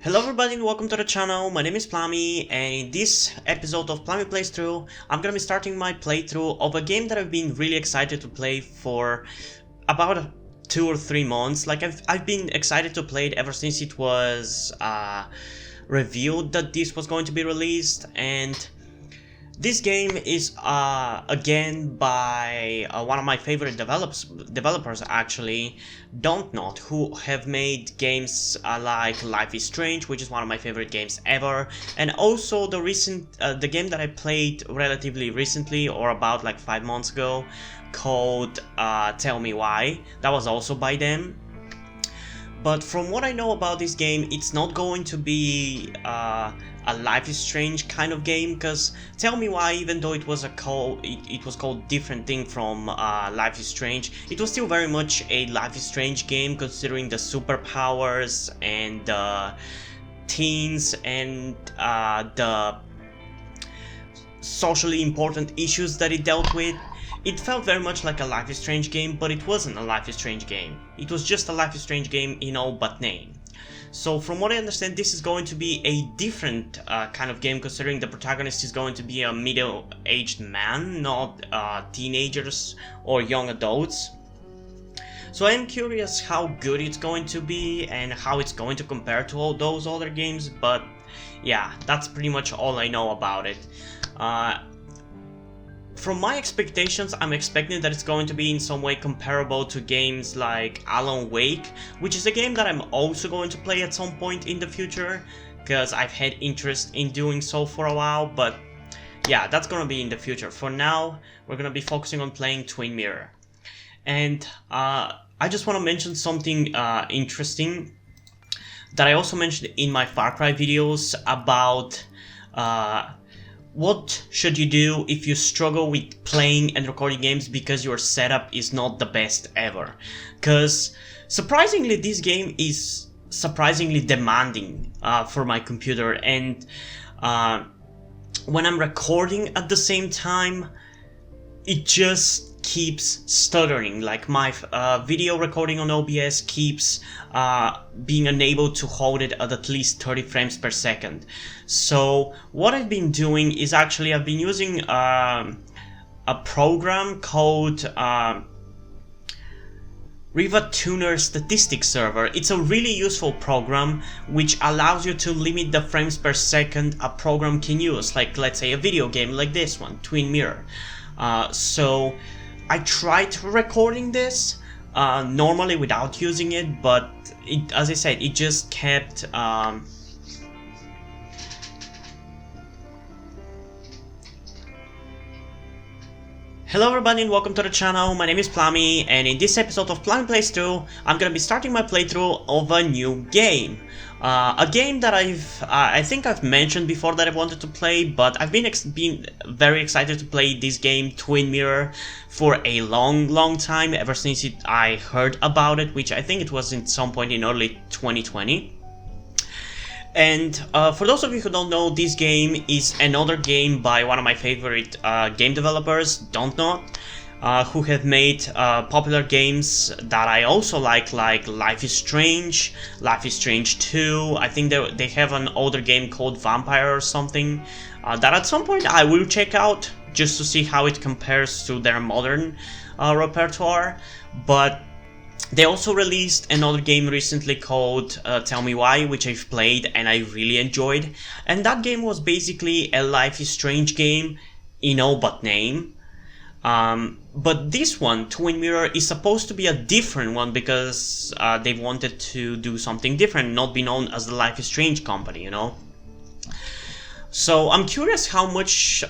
Hello everybody and welcome to the channel. My name is Plami, and in this episode of Plami Plays Through, I'm gonna be starting my playthrough of a game that I've been really excited to play for about 2 or 3 months. Like I've been excited to play it ever since it was revealed that this was going to be released, and this game is again by one of my favorite developers actually, Don't Not, who have made games like Life is Strange, which is one of my favorite games ever, and also the game that I played relatively recently, or about like 5 months ago, called Tell Me Why. That was also by them. But from what I know about this game, it's not going to be a Life is Strange kind of game, because Tell Me Why, even though it was it was called different thing from Life is Strange, it was still very much a Life is Strange game, considering the superpowers and the teens and the socially important issues that it dealt with. It felt very much like a Life is Strange game, but it wasn't a Life is Strange game. It was just a Life is Strange game in all but name. So from what I understand, this is going to be a different kind of game, considering the protagonist is going to be a middle-aged man, not teenagers or young adults. So I am curious how good it's going to be and how it's going to compare to all those other games, but yeah, that's pretty much all I know about it. From my expectations, I'm expecting that it's going to be in some way comparable to games like Alan Wake, which is a game that I'm also going to play at some point in the future, because I've had interest in doing so for a while, but yeah, that's gonna be in the future. For now, we're gonna be focusing on playing Twin Mirror. And I just want to mention something interesting that I also mentioned in my Far Cry videos about what should you do if you struggle with playing and recording games because your setup is not the best ever. Because surprisingly, this game is surprisingly demanding for my computer, and when I'm recording at the same time, it just keeps stuttering. Like my video recording on OBS keeps being unable to hold it at least 30 frames per second. So what I've been doing is actually I've been using a program called Riva Tuner Statistics Server. It's a really useful program which allows you to limit the frames per second a program can use, like let's say a video game like this one, Twin Mirror. So I tried recording this normally without using it, but as I said, it just kept Hello everybody and welcome to the channel. My name is Plami, and in this episode of Plami Plays Through, I'm gonna be starting my playthrough of a new game. A game that I think I've mentioned before that I wanted to play, but I've been very excited to play this game, Twin Mirror, for a long time, ever since I heard about it, which I think it was in some point in early 2020. And for those of you who don't know, this game is another game by one of my favorite game developers, Don't Not, who have made popular games that I also like Life is Strange, Life is Strange 2, I think they have an older game called Vampire or something, that at some point I will check out, just to see how it compares to their modern repertoire. But they also released another game recently called Tell Me Why, which I've played and I really enjoyed. And that game was basically a Life is Strange game in all but name. But this one, Twin Mirror, is supposed to be a different one because they wanted to do something different, not be known as the Life is Strange company, you know? So I'm curious how much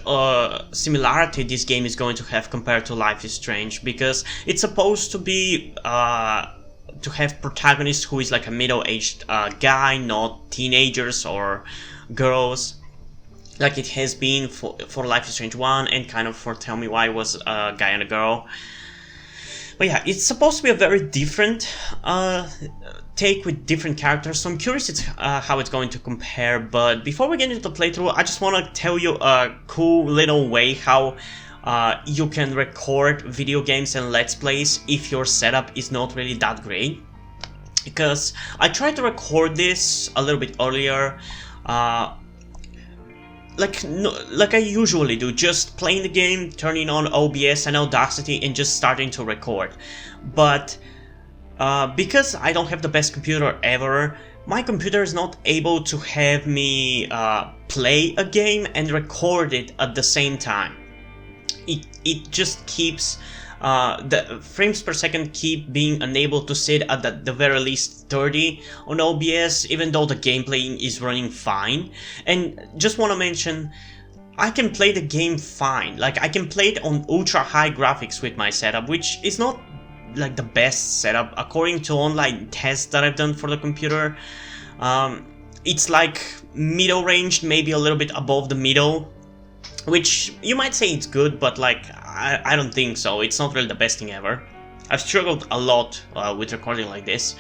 similarity this game is going to have compared to Life is Strange, because it's supposed to be to have protagonist who is like a middle-aged guy, not teenagers or girls, like it has been for Life is Strange 1, and kind of for Tell Me Why was a guy and a girl. But yeah, it's supposed to be a very different take with different characters, so I'm curious how it's going to compare. But before we get into the playthrough, I just want to tell you a cool little way how you can record video games and Let's Plays if your setup is not really that great. because I tried to record this a little bit earlier, uh, like I usually do, just playing the game, turning on OBS and Audacity, and just starting to record. But because I don't have the best computer ever, my computer is not able to have me play a game and record it at the same time. It just keeps the frames per second keep being unable to sit at the very least 30 on OBS, even though the gameplay is running fine. And just want to mention, I can play the game fine. Like, I can play it on ultra high graphics with my setup, which is not like the best setup according to online tests that I've done for the computer. It's like middle range, maybe a little bit above the middle, which you might say it's good, but like I don't think so. It's not really the best thing ever. I've struggled a lot with recording like this,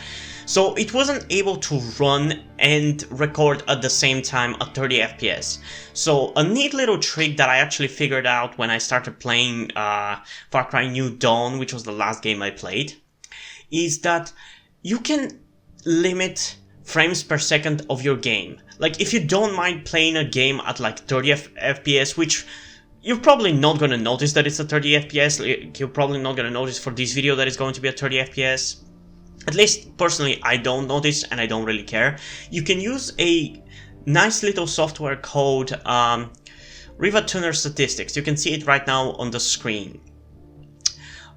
so it wasn't able to run and record at the same time at 30 FPS. So a neat little trick that I actually figured out when I started playing Far Cry New Dawn, which was the last game I played, is that you can limit frames per second of your game. Like, if you don't mind playing a game at like 30 FPS, which you're probably not gonna notice that it's a 30 FPS, you're probably not gonna notice for this video that it's going to be a 30 FPS. At least, personally, I don't notice and I don't really care. You can use a nice little software called Riva Tuner Statistics. You can see it right now on the screen.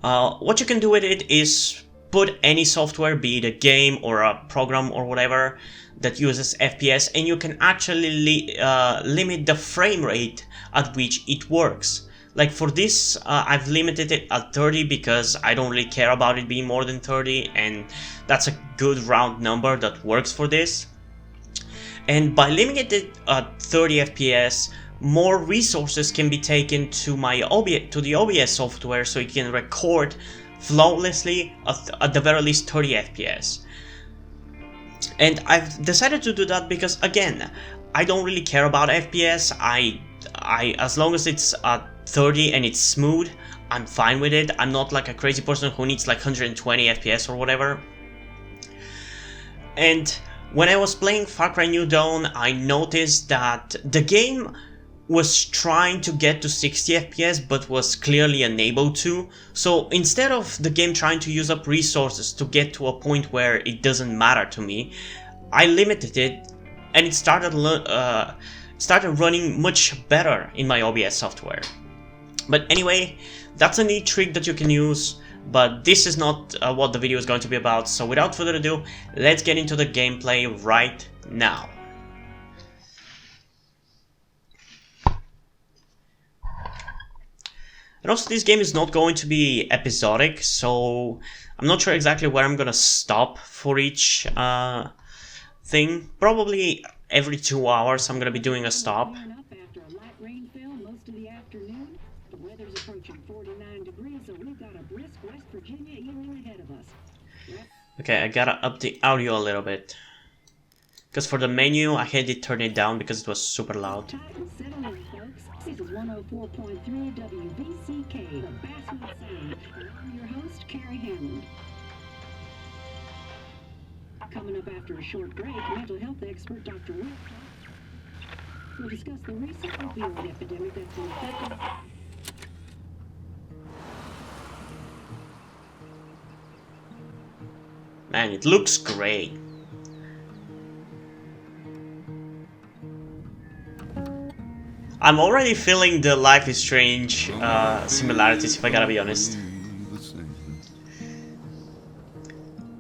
What you can do with it is put any software, be it a game or a program or whatever, that uses FPS, and you can actually limit the frame rate at which it works. Like for this, I've limited it at 30 because I don't really care about it being more than 30, and that's a good round number that works for this. And by limiting it at 30 FPS, more resources can be taken to the OBS software, so it can record flawlessly at the very least 30 FPS. And I've decided to do that because, again, I don't really care about FPS. I as long as it's at 30 and it's smooth, I'm fine with it. I'm not like a crazy person who needs like 120 FPS or whatever. And when I was playing Far Cry New Dawn, I noticed that the game was trying to get to 60 FPS but was clearly unable to. So instead of the game trying to use up resources to get to a point where it doesn't matter to me, I limited it, and it started running much better in my OBS software. But anyway, that's a neat trick that you can use, but this is not what the video is going to be about. So without further ado, let's get into the gameplay right now. And also, this game is not going to be episodic, so I'm not sure exactly where I'm gonna stop for each thing. Probably every 2 hours I'm gonna be doing a stop. Okay, I gotta up the audio a little bit, because for the menu I had it turn it down because it was super loud. This is 104.3 WVCK, the Basswood Sound, and I'm your host, Carrie Hammond. Coming up after a short break, mental health expert Dr. Will will discuss the recent opioid epidemic that's been affecting... Man, it looks great. I'm already feeling the Life is Strange similarities, if I gotta be honest.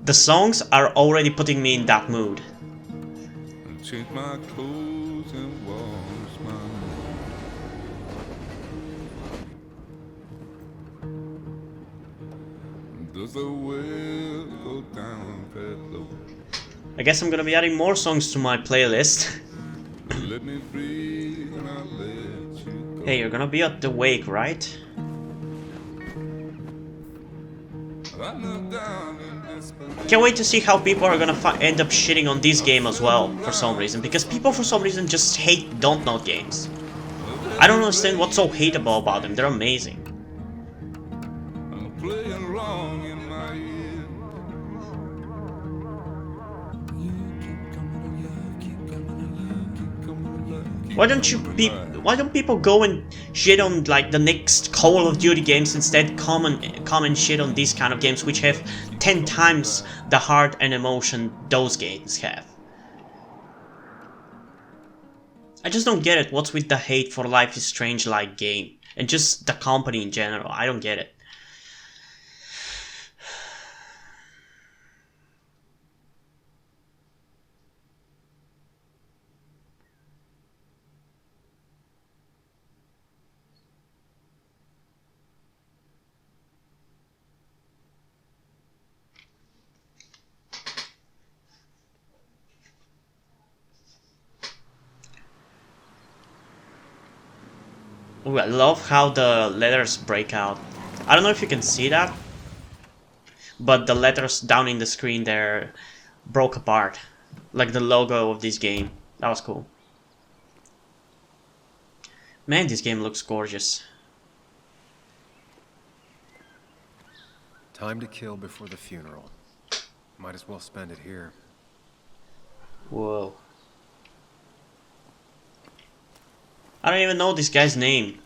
The songs are already putting me in that mood. Change my clothes and wash my Does the well go down low? I guess I'm gonna be adding more songs to my playlist. Let me breathe and I'll let you go. Hey, you're gonna be at the wake, right? Can't wait to see how people are gonna end up shitting on this game as well, for some reason. Because people, for some reason, just hate Dontnod games. I don't understand what's so hateable about them. They're amazing. I'm playing wrong in my Why don't people go and shit on like the next Call of Duty games instead? Come and shit on these kind of games which have 10 times the heart and emotion those games have. I just don't get it. What's with the hate for Life is Strange like game and just the company in general? I don't get it. Ooh, I love how the letters break out. I don't know if you can see that, but the letters down in the screen there broke apart. Like the logo of this game. That was cool. Man, this game looks gorgeous. Time to kill before the funeral. Might as well spend it here. Whoa. I don't even know this guy's name.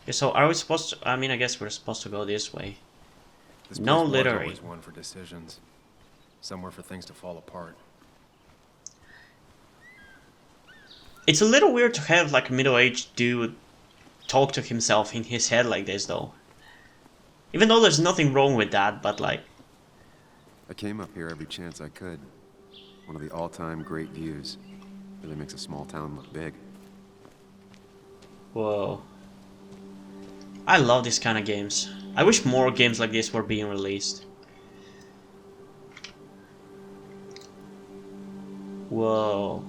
Okay, so are we supposed to... I mean, I guess we're supposed to go this way. This No, place was literally. always one for decisions. Somewhere for things to fall apart. It's a little weird to have like a middle-aged dude talk to himself in his head like this though. Even though there's nothing wrong with that, but like... I came up here every chance I could. One of the all-time great views. Really makes a small town look big. Whoa. I love these kind of games. I wish more games like this were being released. Whoa.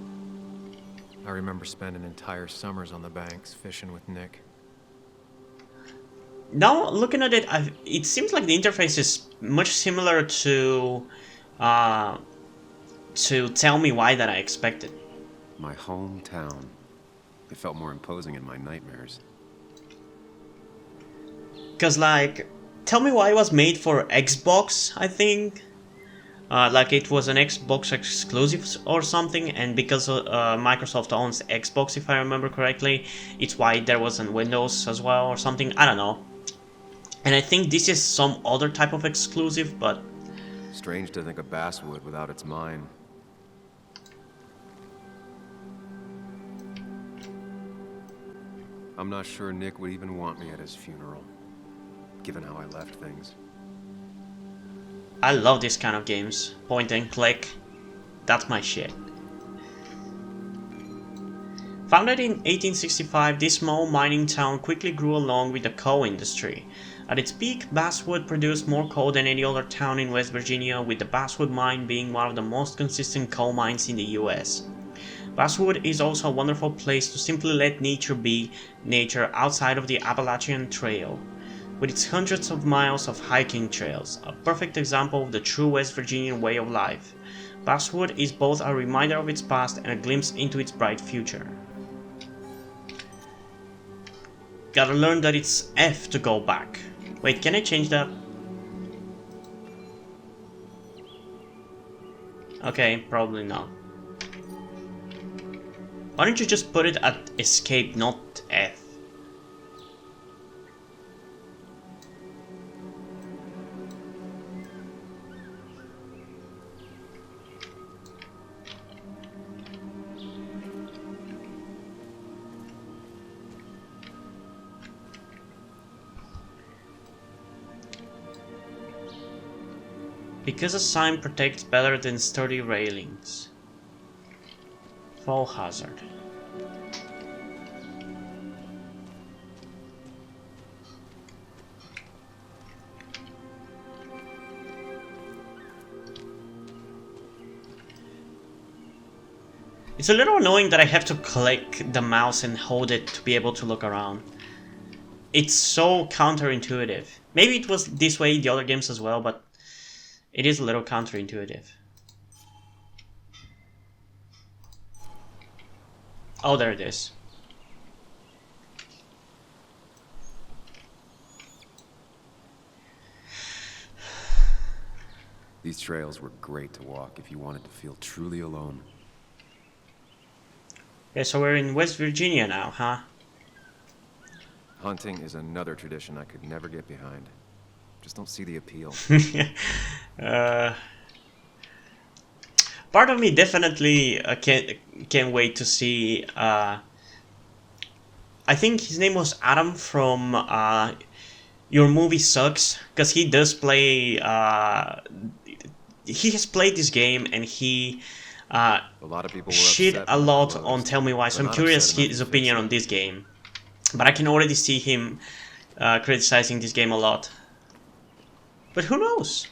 I remember spending entire summers on the banks fishing with Nick. Now looking at it, it seems like the interface is much similar to Tell Me Why that I expected. My hometown. It felt more imposing in my nightmares. Cause like, Tell Me Why was made for Xbox, I think. Like it was an Xbox exclusive or something, and because Microsoft owns Xbox, if I remember correctly, it's why there was on Windows as well or something. I don't know. And I think this is some other type of exclusive, but... Strange to think of Basswood without its mine. I'm not sure Nick would even want me at his funeral, given how I left things. I love this kind of games. Point and click. That's my shit. Founded in 1865, this small mining town quickly grew along with the coal industry. At its peak, Basswood produced more coal than any other town in West Virginia, with the Basswood mine being one of the most consistent coal mines in the US. Basswood is also a wonderful place to simply let nature be nature outside of the Appalachian Trail. With its hundreds of miles of hiking trails, a perfect example of the true West Virginian way of life, Basswood is both a reminder of its past and a glimpse into its bright future. Gotta learn that it's F to go back. Wait, can I change that? Okay, probably not. Why don't you just put it at escape, not F? Because a sign protects better than sturdy railings. Fall hazard. It's a little annoying that I have to click the mouse and hold it to be able to look around. It's so counterintuitive. Maybe it was this way in the other games as well, but it is a little counterintuitive. Oh, there it is. These trails were great to walk if you wanted to feel truly alone. Okay, so we're in West Virginia now, huh? Hunting is another tradition I could never get behind. Just don't see the appeal. uh, Part of me definitely can't wait to see. I think his name was Adam from Your Movie Sucks, because he does play. He has played this game and he A lot of people were shit upset a when it lot on closed. Tell Me Why, so They're I'm not curious upset enough his to fix opinion it. on this game. But I can already see him criticizing this game a lot. But who knows?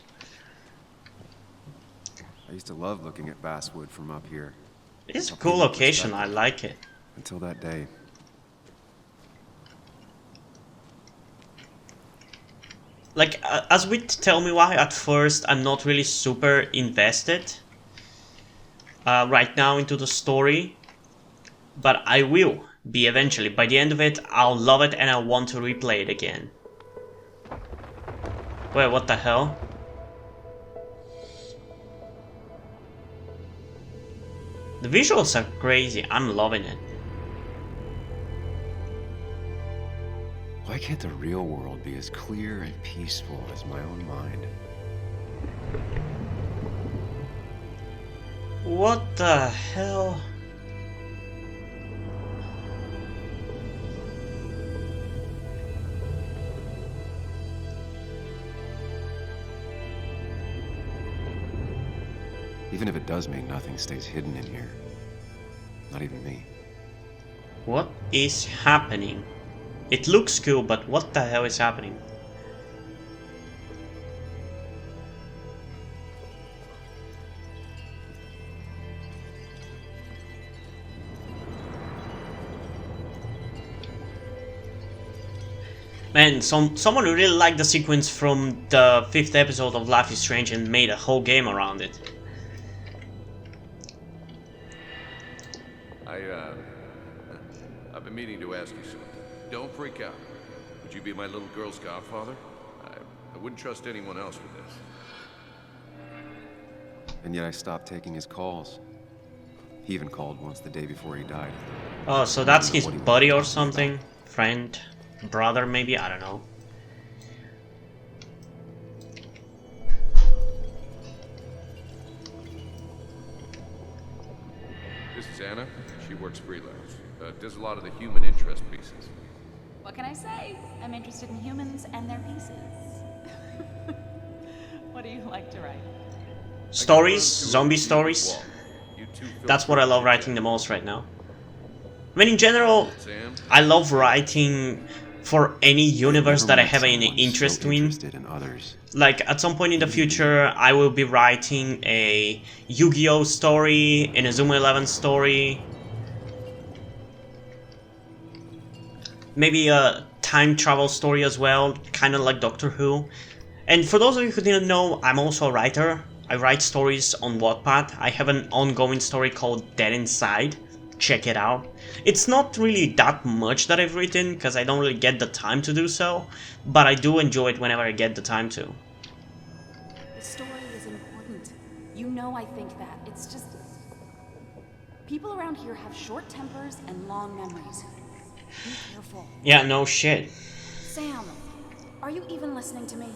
I used to love looking at Basswood from up here. It's a Helped cool give me location, I perspective. like it. Until that day. Like, as with Tell Me Why, at first I'm not really super invested right now into the story. But I will be eventually. By the end of it, I'll love it and I want to replay it again. Wait, what the hell? The visuals are crazy, I'm loving it. Why can't the real world be as clear and peaceful as my own mind? What the hell? Even if it does mean nothing stays hidden in here. Not even me. What is happening? It looks cool, but what the hell is happening? Man, someone who really liked the sequence from the 5th episode of Life is Strange and made a whole game around it. I've been meaning to ask you something. Don't freak out. Would you be my little girl's godfather? I wouldn't trust anyone else with this. And yet I stopped taking his calls. He even called once the day before he died. Oh, so that's his buddy or something? Friend? Brother maybe? I don't know. This is Anna. She works freelance. Does a lot of the human interest pieces. What can I say? I'm interested in humans and their pieces. What do you like to write? Stories? Zombie stories? Wall. You two fill That's what I love writing the most right now. I mean, in general, Sam, I love writing for any universe Never that I met have any someone interest so in. interested in others. Like, at some point in the future, I will be writing a Yu-Gi-Oh story, an Azuma 11 story. Maybe a time travel story as well, kind of like Doctor Who. And for those of you who didn't know, I'm also a writer. I write stories on Wattpad. I have an ongoing story called Dead Inside. Check it out. It's not really that much that I've written, because I don't really get the time to do so, but I do enjoy it whenever I get the time to. The story is important. You know I think that. It's just... people around here have short tempers and long memories. Be careful. Yeah, no shit. Sam, are you even listening to me?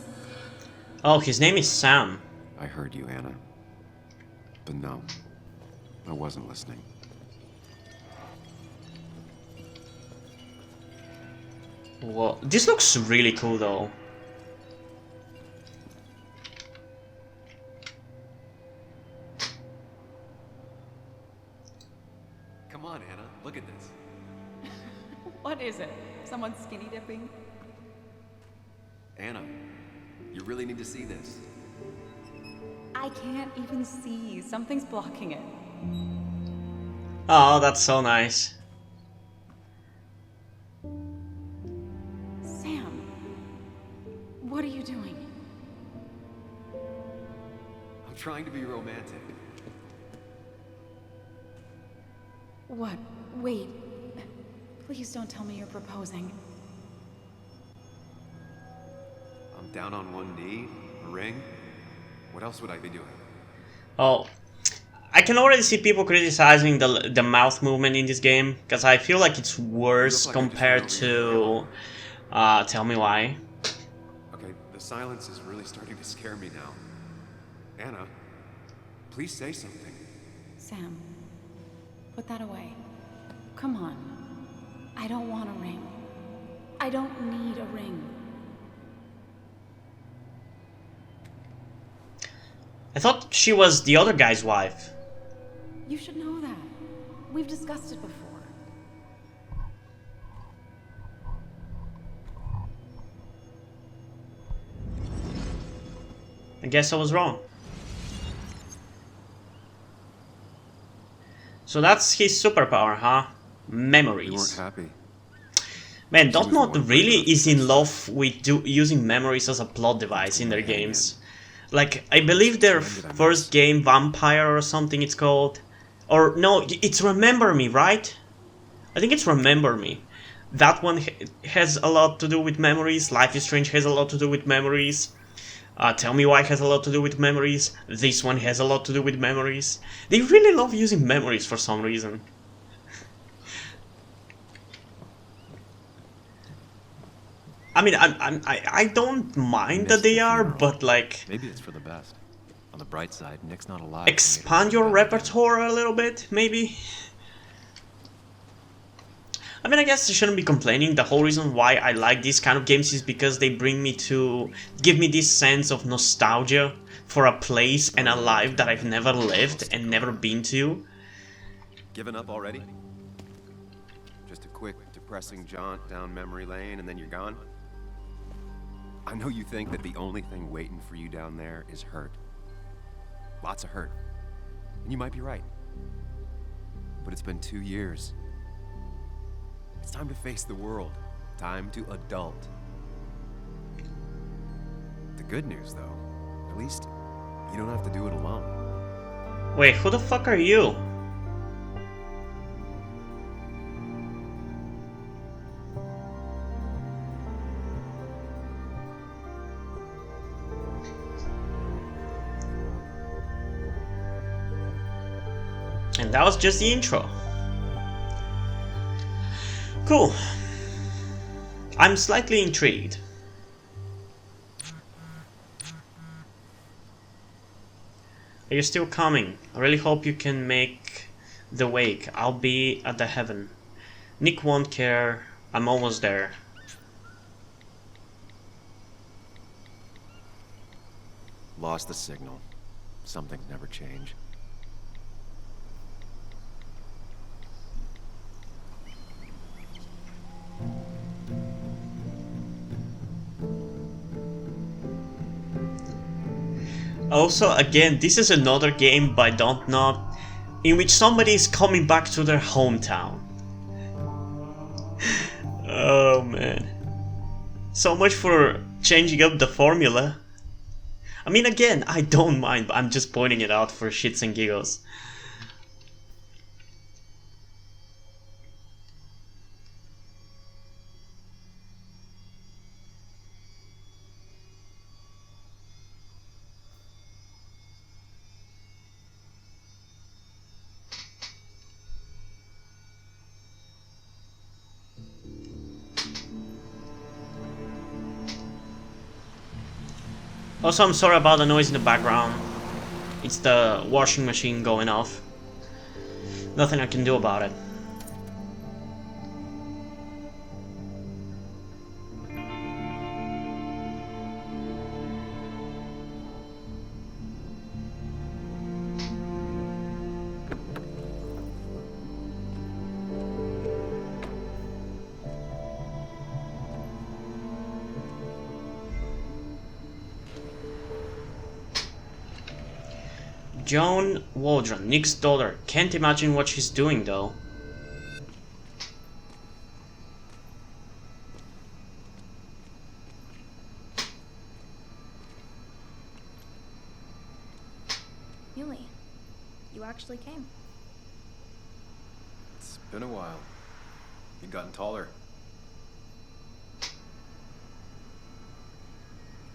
Oh, his name is Sam. I heard you, Anna. But no, I wasn't listening. Whoa, this looks really cool though. Come on, Anna, look at this. What is it? Someone skinny dipping? Anna, you really need to see this. I can't even see. Something's blocking it. Oh, that's so nice. Sam, what are you doing? I'm trying to be romantic. What? Wait. Please don't tell me you're proposing. I'm down on one knee, a ring. What else would I be doing? Oh, I can already see people criticizing the mouth movement in this game, because I feel like it's worse like I just compared went over to Tell Me Why. Okay, the silence is really starting to scare me now. Anna, please say something. Sam, put that away. Come on. I don't want a ring. I don't need a ring. I thought she was the other guy's wife. You should know that. We've discussed it before. I guess I was wrong. So that's his superpower, huh? You weren't Memories. happy. Man, She was the Dontnod one really breaking up is the in love with using memories as a plot device in their games. Like, I believe their first game, Vampire or something it's called. Or, no, it's Remember Me, right? I think it's Remember Me. That one has a lot to do with memories. Life is Strange has a lot to do with memories. Tell Me Why has a lot to do with memories. This one has a lot to do with memories. They really love using memories for some reason. I mean, I don't mind that they are, but like, Maybe it's for the best. On the bright side, Nick's not alive. expand your repertoire a little bit, maybe? I mean, I guess I shouldn't be complaining. The whole reason why I like these kind of games is because they give me this sense of nostalgia for a place and a life that I've never lived and never been to. Given up already? Just a quick, depressing jaunt down memory lane and then you're gone? I know you think that the only thing waiting for you down there is hurt. Lots of hurt. And you might be right. But it's been 2 years. It's time to face the world. Time to adult. The good news, though, at least you don't have to do it alone. Wait, who the fuck are you? And that was just the intro. Cool. I'm slightly intrigued. Are you still coming? I really hope you can make the wake. I'll be at the heaven. Nick won't care. I'm almost there. Lost the signal. Some things never change. Also, again, this is another game by Dontnod in which somebody is coming back to their hometown. Oh man. So much for changing up the formula. I mean, again, I don't mind, but I'm just pointing it out for shits and giggles. Also, I'm sorry about the noise in the background. It's the washing machine going off. Nothing I can do about it. Joan Waldron, Nick's daughter. Can't imagine what she's doing though. Yuli, you actually came. It's been a while. You've gotten taller.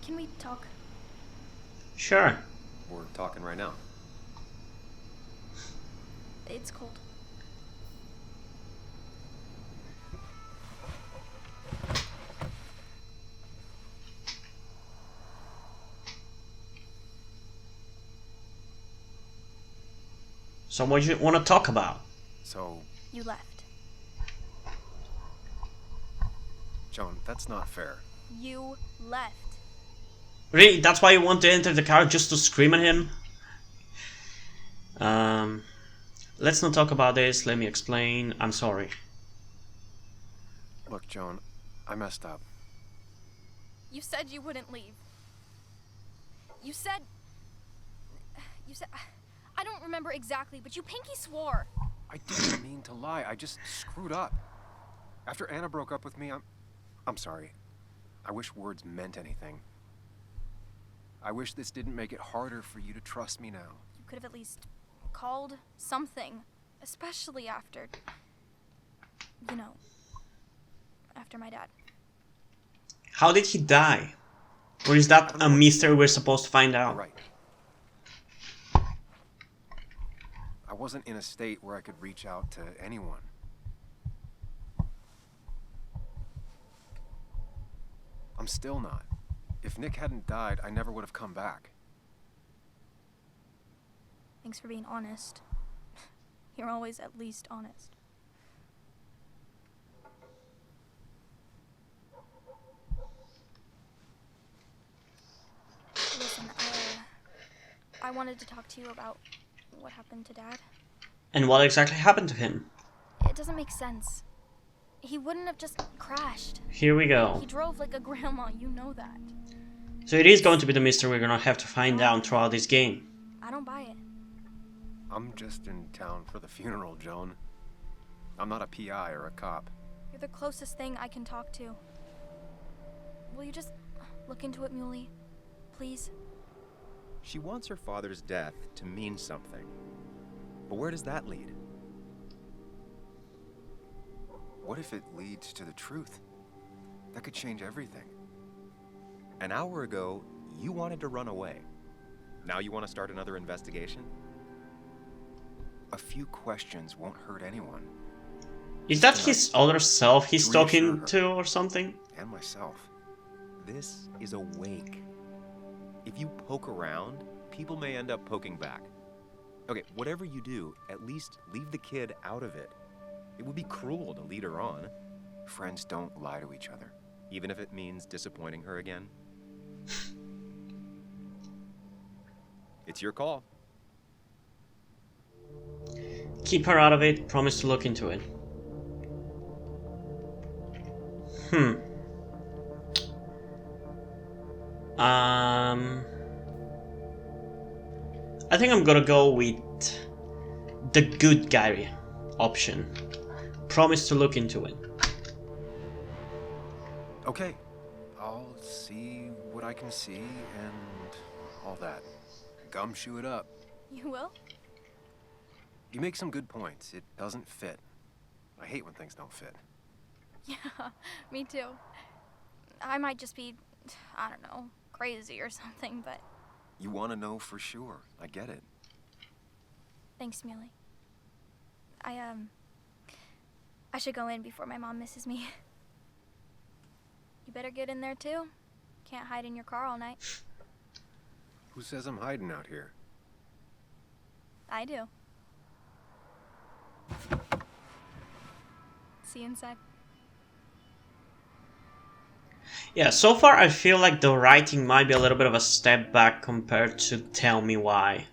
Can we talk? Sure. we're talking right now. It's cold. So what do you want to talk about? So, You left. Joan, that's not fair. You left. Really? That's why you want to enter the car, just to scream at him? Let's not talk about this. Let me explain. I'm sorry. Look, Joan, I messed up. You said you wouldn't leave. You said... I don't remember exactly, but you pinky swore. I didn't mean to lie. I just screwed up. After Anna broke up with me, I'm sorry. I wish words meant anything. I wish this didn't make it harder for you to trust me now. You could have at least called something, especially after... You know, after my dad. How did he die? Or is that a mystery we're supposed to find out? Right. I wasn't in a state where I could reach out to anyone. I'm still not. If Nick hadn't died, I never would have come back. Thanks for being honest. You're always at least honest. Listen, I wanted to talk to you about what happened to Dad. And what exactly happened to him? It doesn't make sense. He wouldn't have just crashed. Here we go. He drove like a grandma, you know that. So it is going to be the mystery we're gonna have to find out throughout this game. I don't buy it. I'm just in town for the funeral, Joan. I'm not a PI or a cop. You're the closest thing I can talk to. Will you just look into it, Muley? Please? She wants her father's death to mean something. But where does that lead? What if it leads to the truth? That could change everything. An hour ago, you wanted to run away. Now you want to start another investigation? A few questions won't hurt anyone. Is that his other self he's talking to or something? And myself. This is a wake. If you poke around, people may end up poking back. Okay, whatever you do, at least leave the kid out of it. It would be cruel to lead her on. Friends don't lie to each other. Even if it means disappointing her again. It's your call. Keep her out of it, promise to look into it. I think I'm gonna go with the good guy option. Promise to look into it. Okay. I'll see what I can see and all that. Gumshoe it up. You will? You make some good points. It doesn't fit. I hate when things don't fit. Yeah, me too. I might just be, I don't know, crazy or something, but... You want to know for sure. I get it. Thanks, Muley. I should go in before my mom misses me. You better get in there too. Can't hide in your car all night. Who says I'm hiding out here? I do. See you inside. Yeah, so far I feel like the writing might be a little bit of a step back compared to Tell Me Why.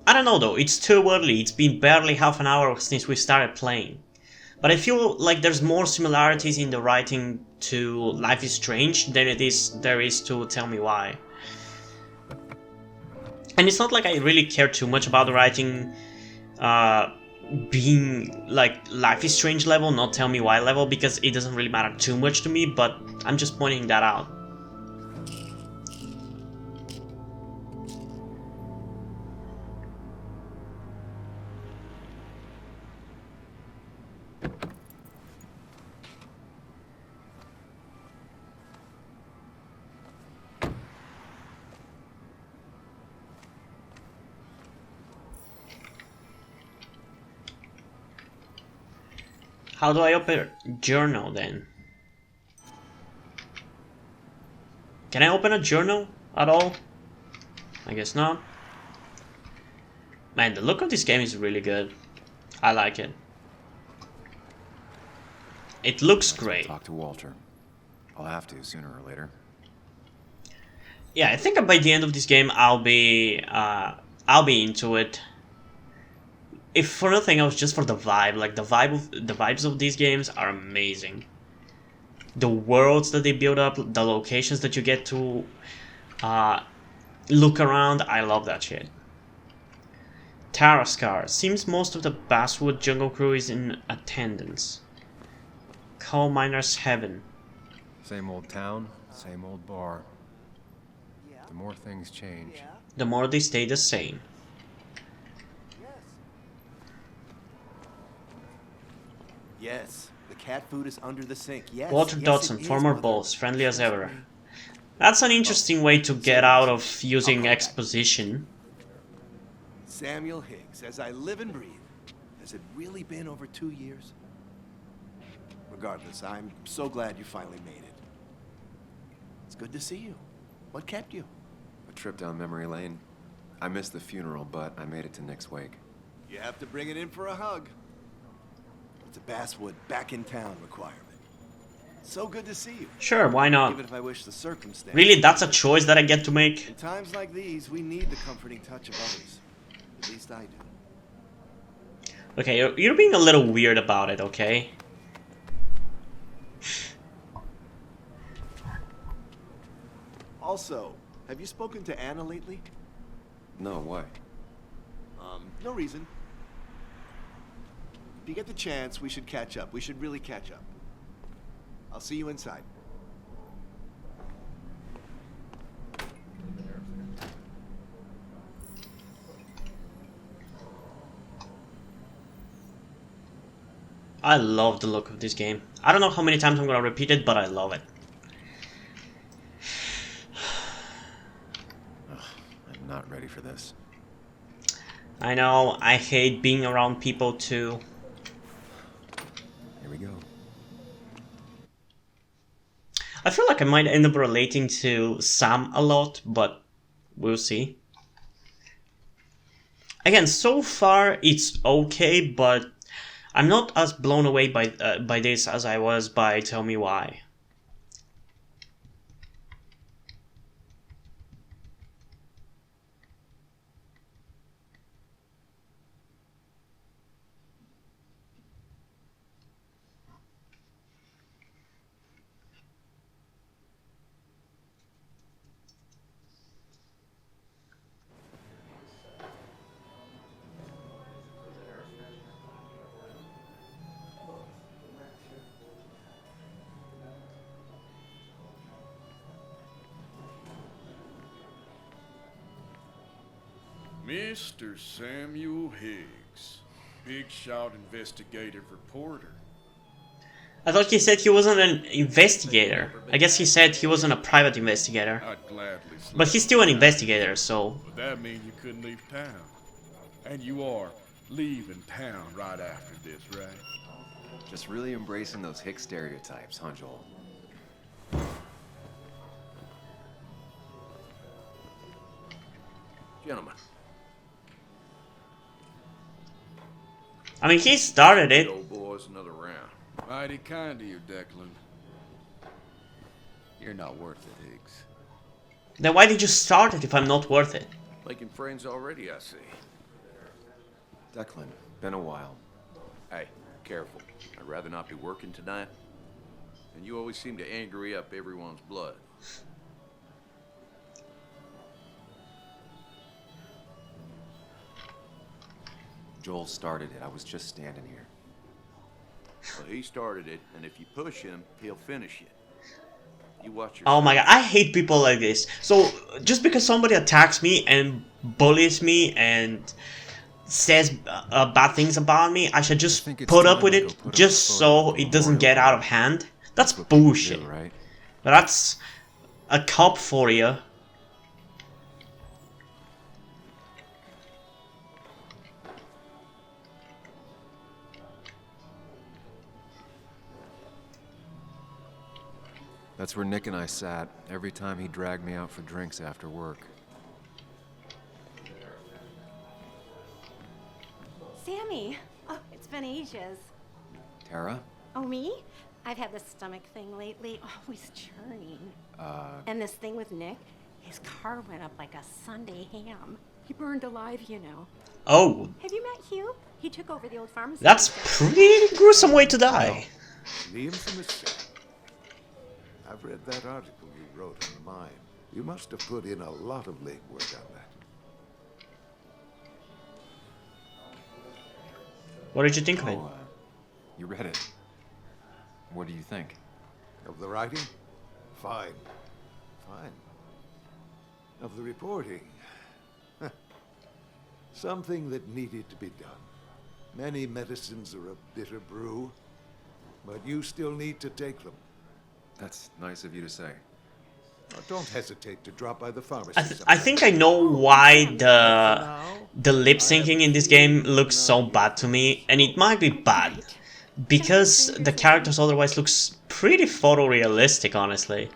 I don't know though, it's too early, it's been barely half an hour since we started playing. But I feel like there's more similarities in the writing to Life is Strange than there is to Tell Me Why. And it's not like I really care too much about the writing being like Life is Strange level, not Tell Me Why level, because it doesn't really matter too much to me, but I'm just pointing that out. How do I open journal then? Can I open a journal at all? I guess not. Man, the look of this game is really good. I like it. It looks great. Talk to Walter. I'll have to sooner or later. Yeah, I think by the end of this game I'll be into it. If for nothing else, just for the vibe. Like the vibes of these games are amazing. The worlds that they build up, the locations that you get to look around, I love that shit. Taraskar. Seems most of the Basswood Jungle Crew is in attendance. Coal Miner's Heaven. Same old town, same old bar. The more things change. The more they stay the same. Yes, the cat food is under the sink. Yes. Walter yes, Dodson, it is, former Mother. boss, friendly as ever. That's an interesting way to get out of using exposition. Samuel Higgs, as I live and breathe. Has it really been over 2 years? Regardless, I'm so glad you finally made it. It's good to see you. What kept you? A trip down memory lane. I missed the funeral, but I made it to Nick's wake. You have to bring it in for a hug. It's a Basswood back in town requirement. So good to see you. Sure, why not? Even if I wish the circumstance. Really, that's a choice that I get to make? In times like these, we need the comforting touch of others. At least I do. Okay, you're being a little weird about it, okay? Also, have you spoken to Anna lately? No, why? No reason. If you get the chance, we should catch up. We should really catch up. I'll see you inside. I love the look of this game. I don't know how many times I'm gonna repeat it, but I love it. I'm not ready for this. I know, I hate being around people too. Here we go. I feel like I might end up relating to Sam a lot, but we'll see. Again, so far it's okay, but I'm not as blown away by this as I was by Tell Me Why. Mr. Samuel Higgs, big shot investigative reporter. I thought he said he wasn't an investigator. I guess he said he wasn't a private investigator. I'd gladly slip But he's still an investigator, so... Would that mean you couldn't leave town? And you are leaving town right after this, right? Just really embracing those hick stereotypes, huh, Joel? Gentlemen, I mean, he started the it. old boy's another round. Mighty kind of you, Declan. You're not worth it, Higgs. Then why did you start it if I'm not worth it? Making friends already, I see. Declan, been a while. Hey, careful. I'd rather not be working tonight. And you always seem to angry up everyone's blood. Joel started it. I was just standing here. Well, he started it, and if you push him, he'll finish it. You watch your. Oh my god, I hate people like this. So, just because somebody attacks me and bullies me and says bad things about me, I should just think it's put up time with to go it put up just a so photo of the it doesn't get memorial. out of hand? That's What people bullshit. do, right? But that's a cop for you. That's where Nick and I sat every time he dragged me out for drinks after work. Sammy! Oh, it's been ages. Tara? Oh, me? I've had this stomach thing lately, always churning. And this thing with Nick, his car went up like a Sunday ham. He burned alive, you know. Oh, Have you met Hugh? He took over the old pharmacy. that's pretty gruesome way to die. The infamous Sam. I've read that article you wrote on the mine. You must have put in a lot of legwork on that. What did you think of it? You read it. What do you think? Of the writing? Fine. Fine. Of the reporting? Something that needed to be done. Many medicines are a bitter brew, but you still need to take them. That's nice of you to say. Don't hesitate to drop by the pharmacy. I think I know why the lip syncing in this game looks so bad to me, and it might be bad because the characters otherwise looks pretty photorealistic, honestly.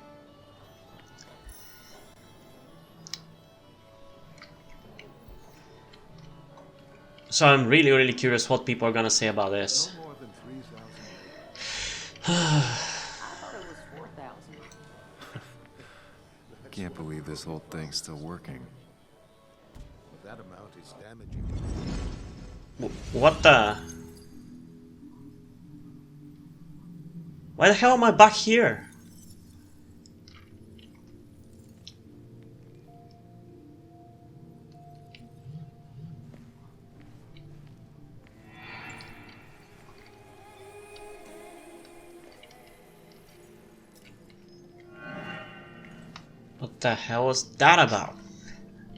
So I'm really curious what people are gonna say about this. No more than 3,000. I thought it was 4,000. Can't believe this whole thing's still working. That amount is damaging. What the? Why the hell am I back here? What the hell was that about?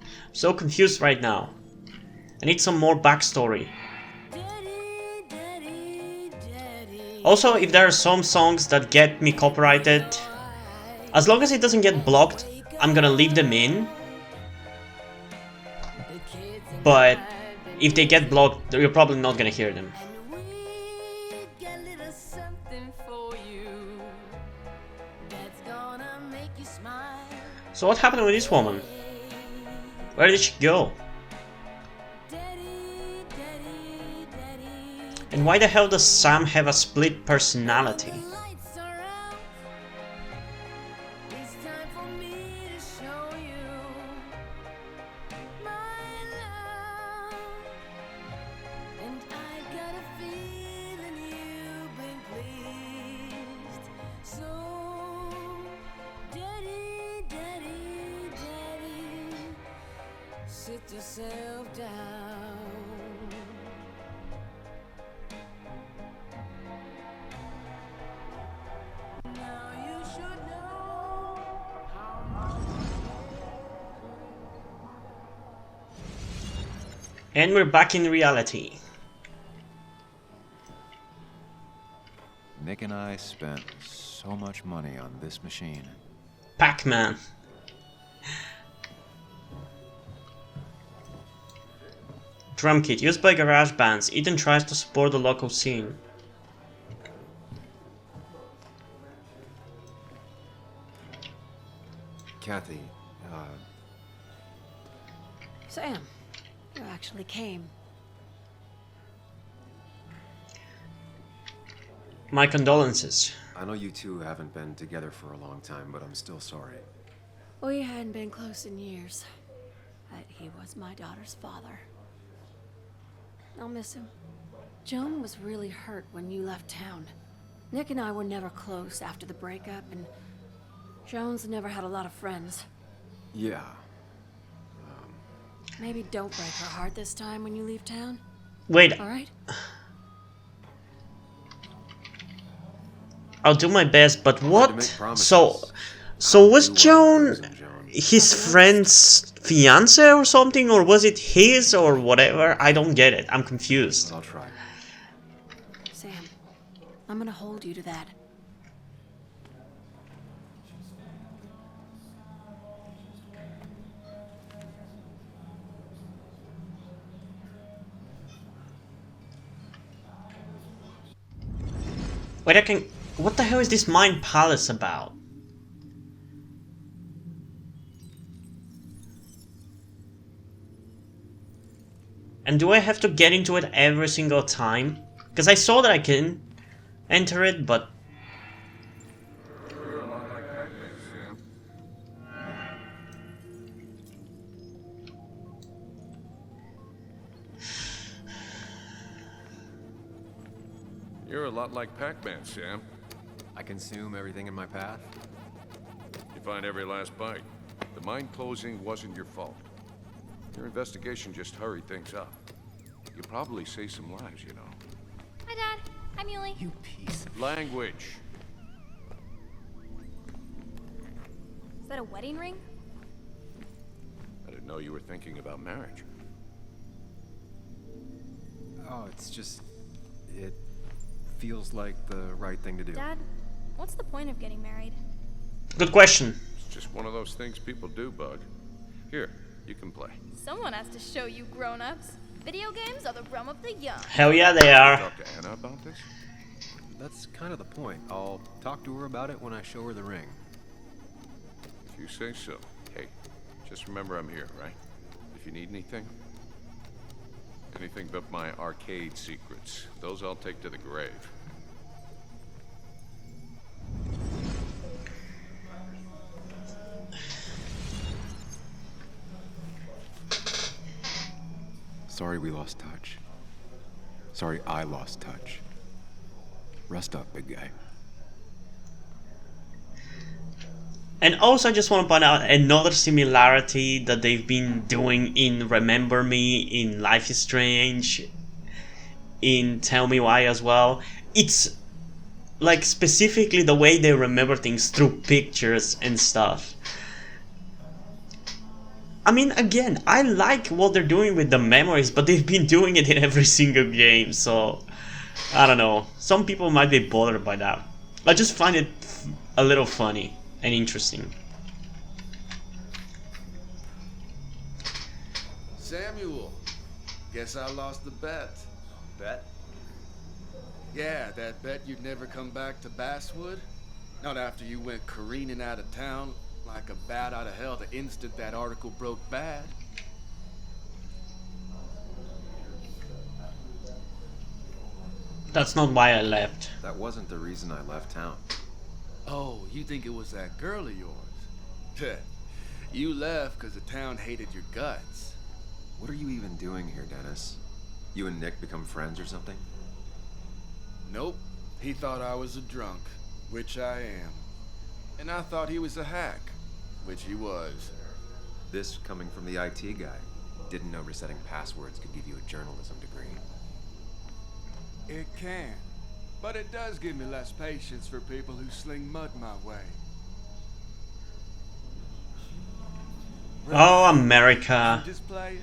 I'm so confused right now. I need some more backstory. Also, if there are some songs that get me copyrighted, as long as it doesn't get blocked, I'm gonna leave them in. But if they get blocked, you're probably not gonna hear them. So what happened with this woman? Where did she go? And why the hell does Sam have a split personality? Sit yourself down. Now you should know how much. And we're back in reality. Nick and I spent so much money on this machine. Pac-Man. Drum kit used by garage bands. Eden tries to support the local scene. Kathy, Sam, you actually came. My condolences. I know you two haven't been together for a long time, but I'm still sorry. We hadn't been close in years, but he was my daughter's father. I'll miss him. Joan was really hurt when you left town. Nick and I were never close after the breakup, and Joan's never had a lot of friends. Yeah. Maybe don't break her heart this time when you leave town. Wait. All right? I'll do my best, but what? So was Joan his friend's fiance or something, or was it his or whatever? I don't get it. I'm confused. I'll try. Sam, I'm gonna hold you to that. Wait, I can... What the hell is this Mind Palace about? And do I have to get into it every single time? Because I saw that I can enter it, but... You're a lot like Pac-Man, Sam. I consume everything in my path. You find every last bite. The mine closing wasn't your fault. Your investigation just hurried things up. You probably saved some lives, you know. Hi, Dad. Hi, Muley. You piece of... Language. Is that a wedding ring? I didn't know you were thinking about marriage. Oh, it's just... It feels like the right thing to do. Dad, what's the point of getting married? Good question. It's just one of those things people do, Bug. Here, you can play. Someone has to show you grown-ups. Video games are the realm of the young. Hell yeah, they are. Talk to Anna about this? That's kind of the point. I'll talk to her about it when I show her the ring. If you say so. Hey, just remember I'm here, right? If you need anything. Anything but my arcade secrets. Those I'll take to the grave. Sorry we lost touch. Sorry I lost touch. Rest up, big guy. And also I just want to point out another similarity that they've been doing in Remember Me, in Life is Strange, in Tell Me Why as well. It's like specifically the way they remember things through pictures and stuff. I mean, again, I like what they're doing with the memories, but they've been doing it in every single game, so I don't know. Some people might be bothered by that. I just find it a little funny and interesting. Samuel, guess I lost the bet. Bet? Yeah, that bet you'd never come back to Basswood? Not after you went careening out of town like a bat out of hell the instant that article broke bad. That's not why I left. That wasn't the reason I left town. Oh, you think it was that girl of yours? You left because the town hated your guts. What are you even doing here, Dennis? You and Nick become friends or something? Nope. He thought I was a drunk, which I am. And I thought he was a hack, which he was. This coming from the IT guy. Didn't know resetting passwords could give you a journalism degree. It can. But it does give me less patience for people who sling mud my way. Oh, America. Just playing?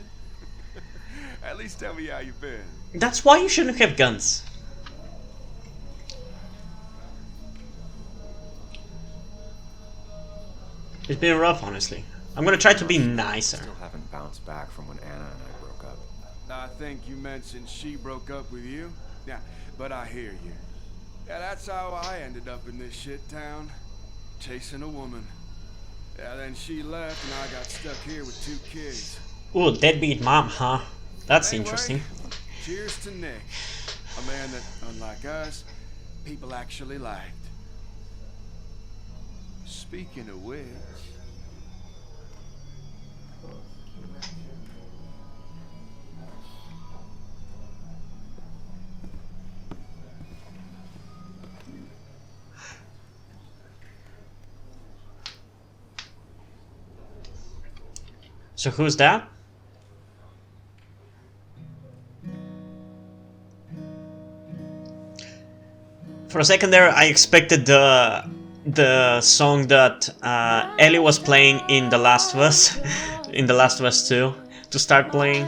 At least tell me how you been. That's why you shouldn't have guns. It's been rough, honestly. I'm gonna try to be nicer. Still haven't bounced back from when Anna and I broke up. I think you mentioned she broke up with you. Yeah, but I hear you. Yeah, that's how I ended up in this shit town. Chasing a woman. Yeah, then she left and I got stuck here with 2 kids. Ooh, deadbeat mom, huh? That's Anyway, interesting. Cheers to Nick. A man that, unlike us, people actually liked. Speaking of which... So who's that? For a second there, I expected the song that Ellie was playing in The Last of Us, in The Last of Us 2, to start playing.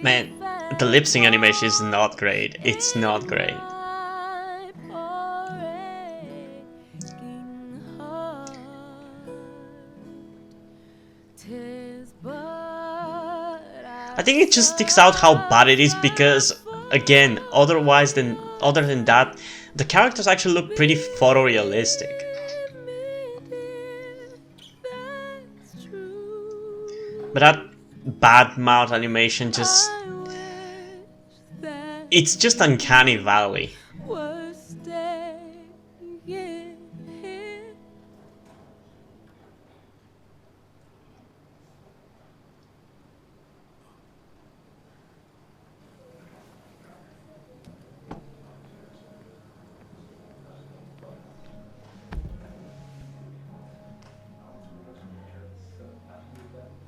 Man, the lip sync animation is not great. It's not great. Tis I think it just sticks out how bad it is because, again, other than that, the characters actually look pretty photorealistic. But that bad mouth animation just... it's just uncanny valley.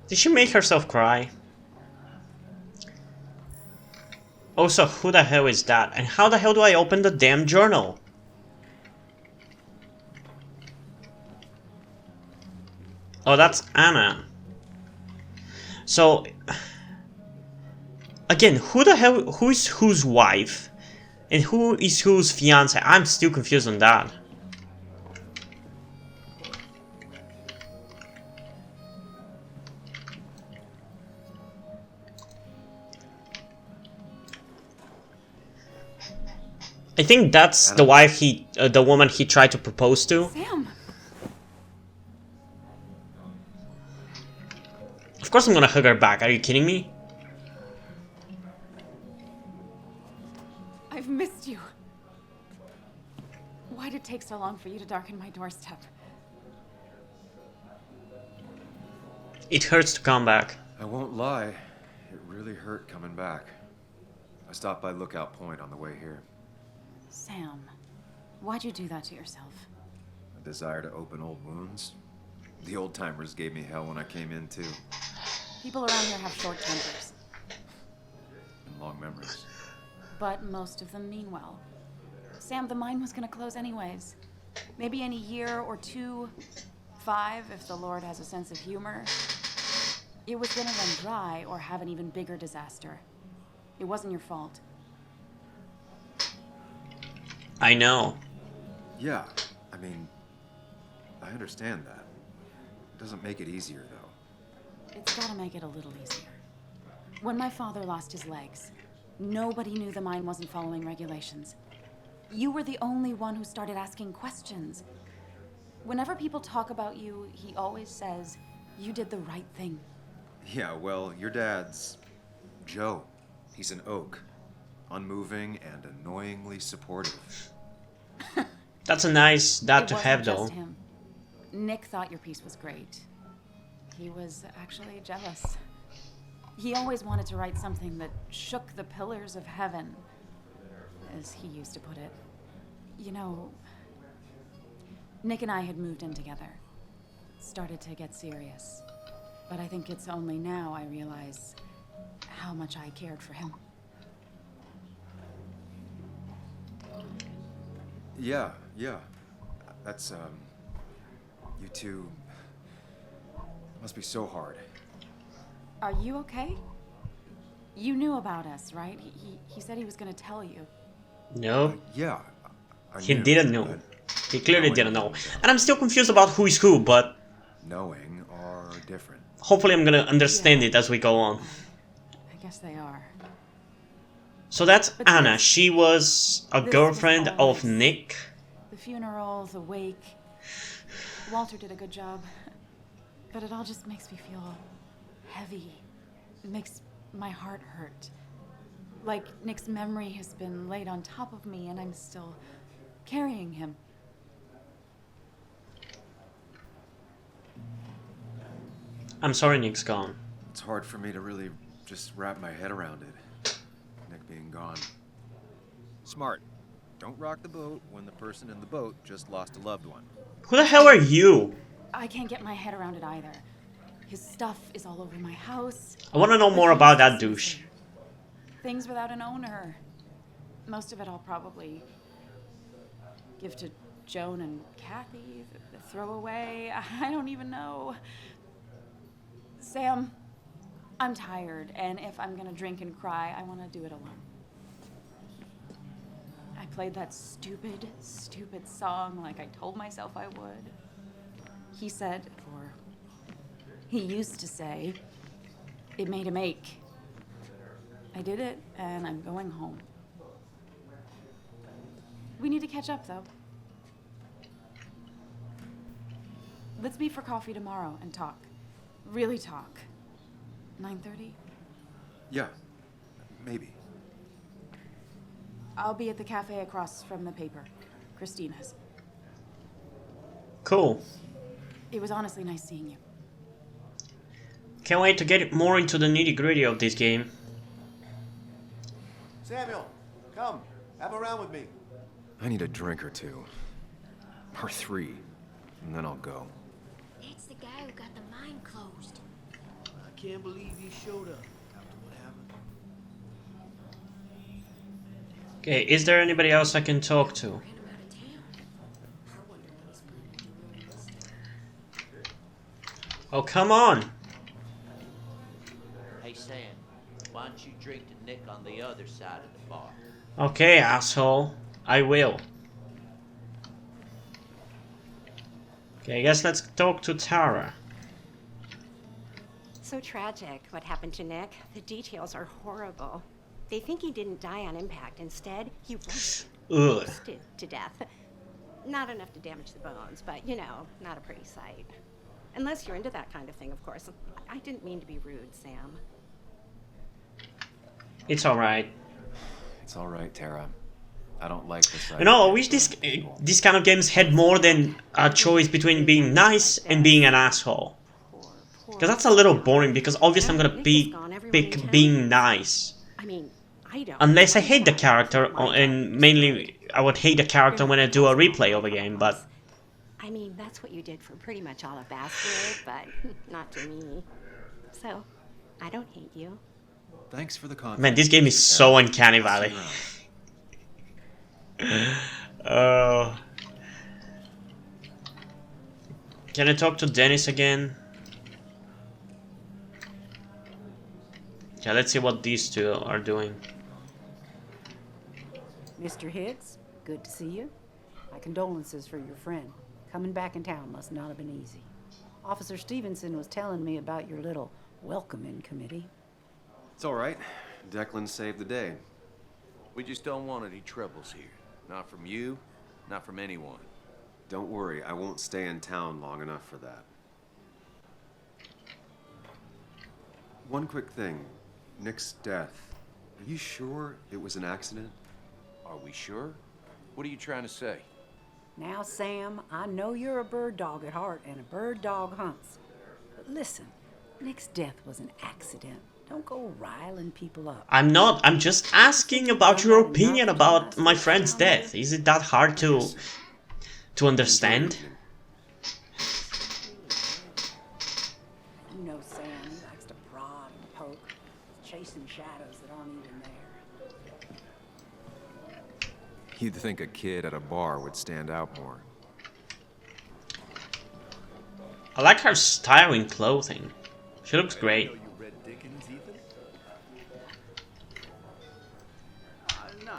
Did she make herself cry? Also, who the hell is that? And how the hell do I open the damn journal? Oh, that's Anna. So, again, who is whose wife? And who is whose fiance? I'm still confused on that. I think that's the wife the woman he tried to propose to. Sam! Of course I'm gonna hug her back, are you kidding me? I've missed you. Why'd it take so long for you to darken my doorstep? It hurts to come back. I won't lie, it really hurt coming back. I stopped by Lookout Point on the way here. Sam, why'd you do that to yourself? A desire to open old wounds. The old-timers gave me hell when I came in, too. People around here have short tempers, And long memories. but most of them mean well. Sam, the mine was gonna close anyways. Maybe in a year or 2, 5, if the Lord has a sense of humor. It was gonna run dry or have an even bigger disaster. It wasn't your fault. I know. Yeah, I mean, I understand that. It doesn't make it easier, though. It's gotta make it a little easier. When my father lost his legs, nobody knew the mine wasn't following regulations. You were the only one who started asking questions. Whenever people talk about you, he always says, you did the right thing. Yeah, well, your dad's Joe. He's an oak. Unmoving and annoyingly supportive. That's a nice dad to It have, wasn't though. just him. Nick thought your piece was great. He was actually jealous. He always wanted to write something that shook the pillars of heaven, as he used to put it. You know, Nick and I had moved in together. Started to get serious. But I think it's only now I realize how much I cared for him. Yeah. That's, you two must be so hard. Are you okay? You knew about us, right? He said he was gonna tell you. No. Yeah. He didn't know. He clearly didn't know. And I'm still confused about who is who, but... knowing are different. hopefully I'm gonna understand it as we go on. I guess they are. So that's Anna. She was a girlfriend of Nick. The funeral, the wake. Walter did a good job. But it all just makes me feel heavy. It makes my heart hurt. Like Nick's memory has been laid on top of me and I'm still carrying him. I'm sorry Nick's gone. It's hard for me to really just wrap my head around it. Nick being gone. Smart. Don't rock the boat when the person in the boat just lost a loved one. Who the hell are you? I can't get my head around it either. His stuff is all over my house. I want to know more about that douche. Things without an owner. Most of it I'll probably give to Joan and Kathy, throw away. I don't even know. Sam, I'm tired, and if I'm gonna drink and cry, I want to do it alone. I played that stupid song like I told myself I would. He said, or he used to say, it made him ache. I did it, and I'm going home. We need to catch up, though. Let's meet for coffee tomorrow and talk. Really talk. 9:30? Yeah, maybe. I'll be at the cafe across from the paper. Christina's. Cool. It was honestly nice seeing you. Can't wait to get more into the nitty-gritty of this game. Samuel, come. Have a round with me. I need a drink or two. Or 3. And then I'll go. It's the guy who got the mine closed. I can't believe he showed up after what happened. Okay, is there anybody else I can talk to? Oh, come on! Hey Sam, why don't you drink to Nick on the other side of the bar? Okay, asshole. I will. Okay, I guess let's talk to Tara. So tragic what happened to Nick. The details are horrible. They think he didn't die on impact. Instead, he roasted to death. Not enough to damage the bones, but you know, not a pretty sight. Unless you're into that kind of thing, of course. I didn't mean to be rude, Sam. It's alright. It's alright, Tara. I don't like this. You know, I wish this kind of games had more than a choice between being nice and being an asshole. Because that's a little boring, because obviously I'm gonna pick being nice. I mean, I don't. Unless I hate the character, and mainly I would hate the character when I do a replay of a game, but... I mean, that's what you did for pretty much all of Basswood, but not to me. So, I don't hate you. Thanks for the confidence. Man, this game is so uncanny valley. Can I talk to Dennis again? Yeah, let's see what these two are doing. Mr. Hicks, good to see you. My condolences for your friend. Coming back in town must not have been easy. Officer Stevenson was telling me about your little welcoming committee. It's alright. Declan saved the day. We just don't want any troubles here. Not from you, not from anyone. Don't worry, I won't stay in town long enough for that. One quick thing. Nick's death. Are you sure it was an accident? Are we sure? What are you trying to say? Now, Sam, I know you're a bird dog at heart and a bird dog hunts. But listen, Nick's death was an accident. Don't go riling people up. I'm not. I'm just asking about your opinion about my friend's death. Is it that hard to understand? You know Sam, he likes to prod and poke, chasing shadows that aren't even there. You'd think a kid at a bar would stand out more. I like her style in clothing. She looks great.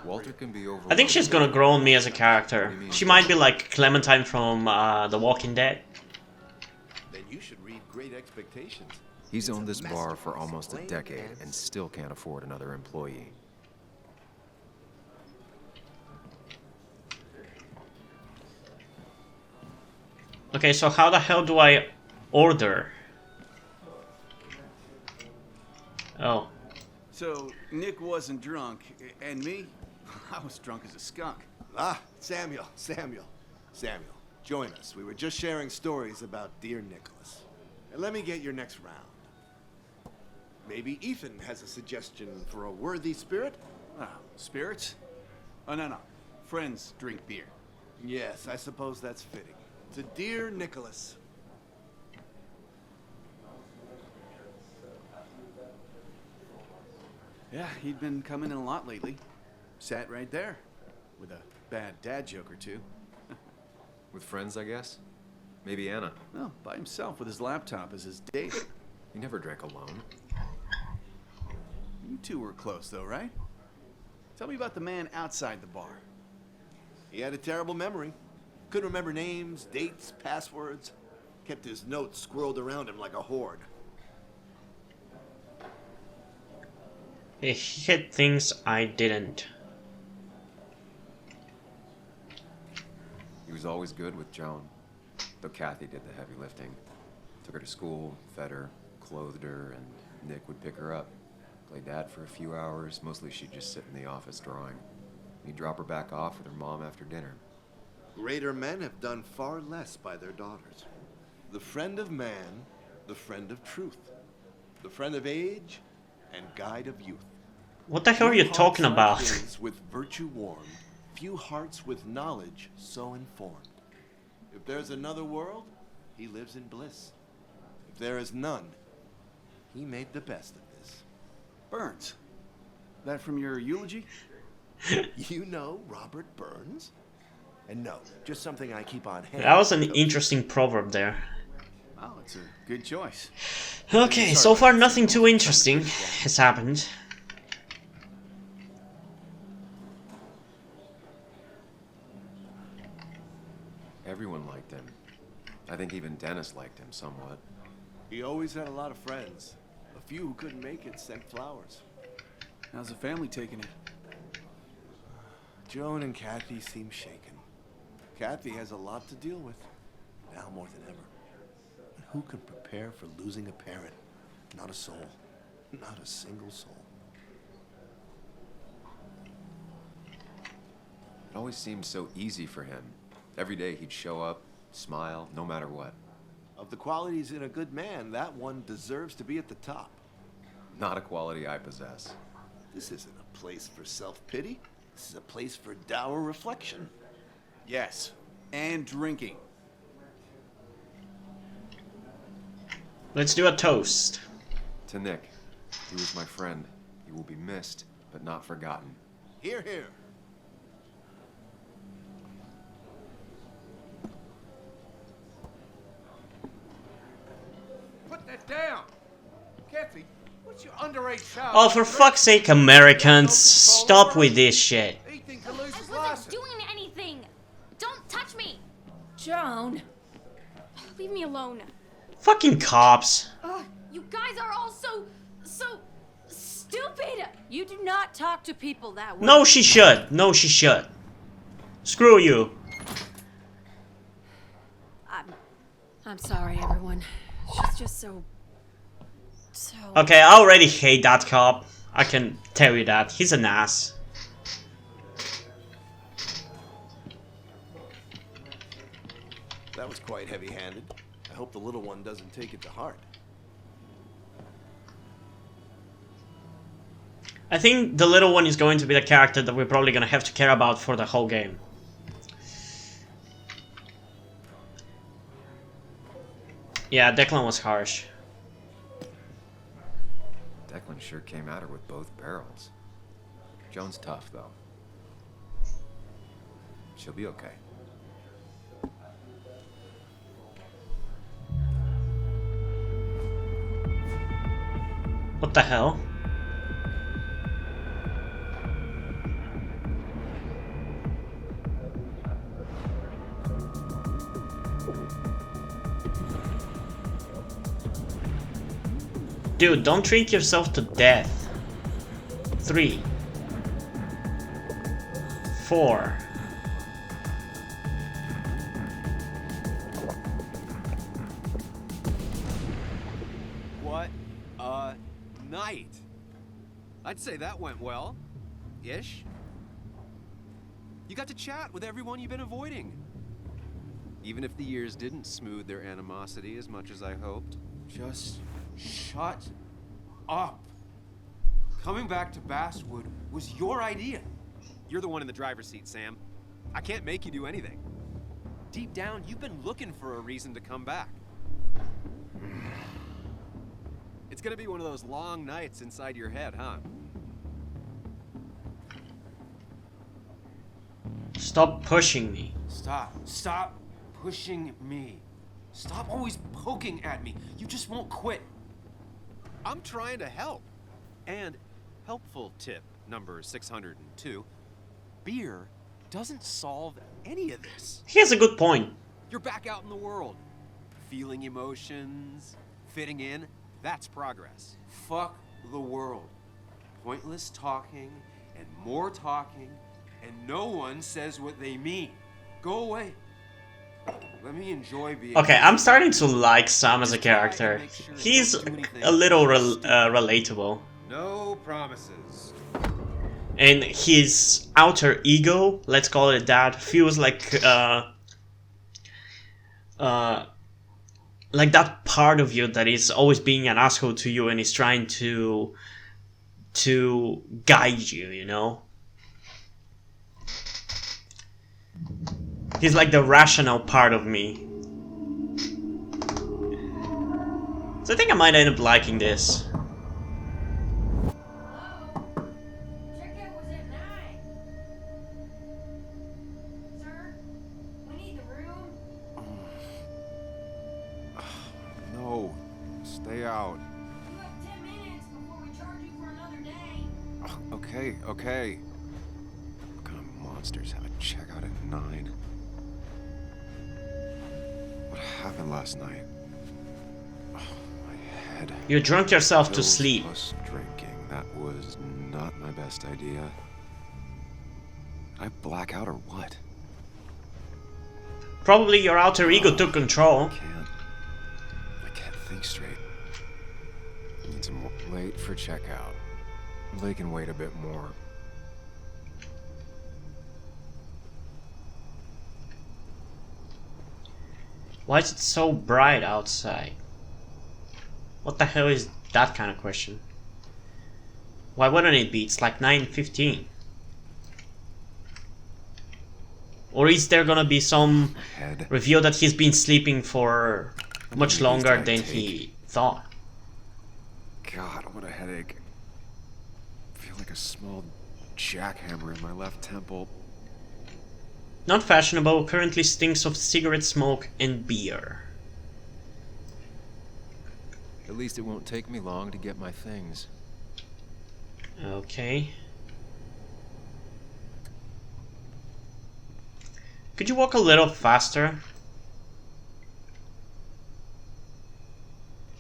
Walter can be over. I think she's gonna grow on me as a character. She might be like Clementine from The Walking Dead. Then you should read Great Expectations. He's owned this bar for almost a decade and still can't afford another employee. Okay, so how the hell do I order? Oh. So, Nick wasn't drunk, and me? I was drunk as a skunk. Ah, Samuel. Join us. We were just sharing stories about dear Nicholas. And let me get your next round. Maybe Ethan has a suggestion for a worthy spirit? Oh, spirits? Oh, no. Friends drink beer. Yes, I suppose that's fitting. To dear Nicholas. Yeah, he'd been coming in a lot lately. Sat right there, with a bad dad joke or two. With friends, I guess? Maybe Anna. No, by himself with his laptop as his date. He never drank alone. You two were close, though, right? Tell me about the man outside the bar. He had a terrible memory. Couldn't remember names, dates, passwords. Kept his notes squirreled around him like a hoard. He hit things I didn't. He was always good with Joan, though Kathy did the heavy lifting. Took her to school, fed her, clothed her, and Nick would pick her up. Play dad for a few hours. Mostly she'd just sit in the office drawing. He'd drop her back off with her mom after dinner. Greater men have done far less by their daughters. The friend of man, the friend of truth, the friend of age, and guide of youth. What the hell are you Few talking hearts about? like his with virtue warmed, few hearts with knowledge so informed. If there's another world, he lives in bliss. If there is none, he made the best of this. Burns. That from your eulogy? You know Robert Burns? And no, just something I keep on hand. That was an interesting proverb there. Oh, it's a good choice. Okay, so far nothing too interesting has happened. Everyone liked him. I think even Dennis liked him somewhat. He always had a lot of friends. A few who couldn't make it sent flowers. How's the family taking it? Joan and Kathy seem shaken. Kathy has a lot to deal with, now more than ever. And who can prepare for losing a parent? Not a soul. Not a single soul. It always seemed so easy for him. Every day he'd show up, smile, no matter what. Of the qualities in a good man, that one deserves to be at the top. Not a quality I possess. This isn't a place for self-pity. This is a place for dour reflection. Yes, and drinking. Let's do a toast. To Nick. He was my friend. He will be missed, but not forgotten. Hear, hear. Put that down! Kathy, what's your underage child? Oh, for fuck's sake, Americans, stop with this shit. Ethan could lose his I wasn't license. doing anything. Don't touch me. Joan. Leave me alone. Fucking cops. You guys are all so stupid. You do not talk to people that way. No, she should. No, she should. Screw you. I'm sorry, everyone. She's just so... Okay, I already hate that cop. I can tell you that. He's an ass. That was quite heavy-handed. I hope the little one doesn't take it to heart. I think the little one is going to be the character that we're probably gonna have to care about for the whole game. Yeah, Declan was harsh. Declan sure came at her with both barrels. Joan's tough, though. She'll be okay. What the hell? Dude, don't drink yourself to death. 3, 4. What a night. I'd say that went well. Ish. You got to chat with everyone you've been avoiding. Even if the years didn't smooth their animosity as much as I hoped. Just shut up. Coming back to Basswood was your idea. You're the one in the driver's seat, Sam. I can't make you do anything. Deep down, you've been looking for a reason to come back. It's gonna be one of those long nights inside your head, huh? Stop pushing me. Stop pushing me. Stop always poking at me. You just won't quit. I'm trying to help. And helpful tip number 602. Beer doesn't solve any of this. He has a good point. You're back out in the world. Feeling emotions, fitting in, that's progress. Fuck the world. pointless talking and more talking, and no one says what they mean. Go away. Let me enjoy being... Okay, I'm starting to like Sam as a character. He's a little relatable. No promises. And his outer ego, let's call it that, feels like that part of you that is always being an asshole to you and is trying to guide you, you know? He's like the rational part of me. So I think I might end up liking this. No, stay out. You have 10 minutes before we charge you for another day. Okay, okay. What kind of monsters have a checkout at 9? What happened last night? Oh, my head. You drunk yourself to Pills sleep. plus drinking. That was not my best idea. Did I black out or what? Probably your outer ego took control. I can't think straight. Need some more. Late for checkout. They can wait a bit more. Why is it so bright outside? What the hell is that kind of question? Why wouldn't it be? It's like 9:15. Or is there gonna be some reveal that he's been sleeping for much longer than he thought? God, what a headache. I feel like a small jackhammer in my left temple. Not fashionable, currently stinks of cigarette smoke and beer. At least it won't take me long to get my things. Okay. Could you walk a little faster?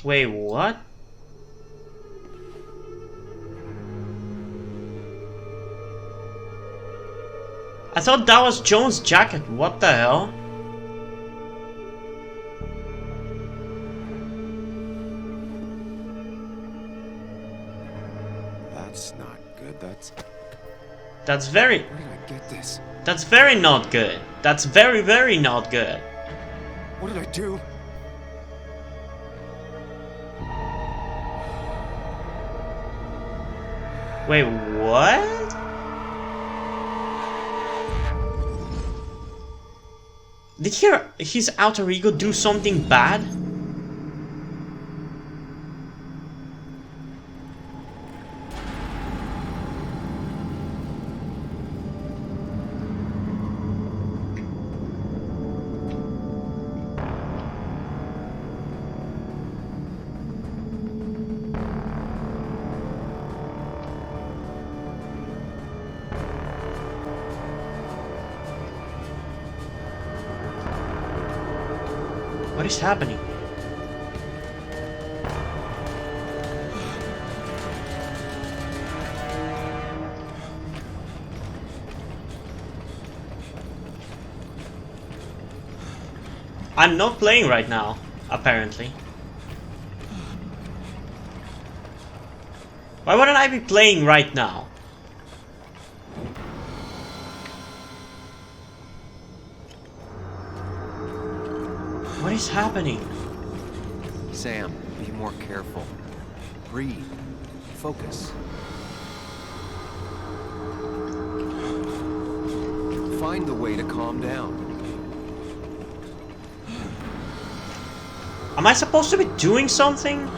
Wait, what? I thought that was Joan's jacket. What the hell? That's not good. That's very... Where did I get this? That's very not good. That's very, very not good. What did I do? Wait, what? Did his outer ego do something bad? What is happening? I'm not playing right now, apparently. Why wouldn't I be playing right now? What is happening? Sam, be more careful. Breathe. Focus. Find the way to calm down. Am I supposed to be doing something?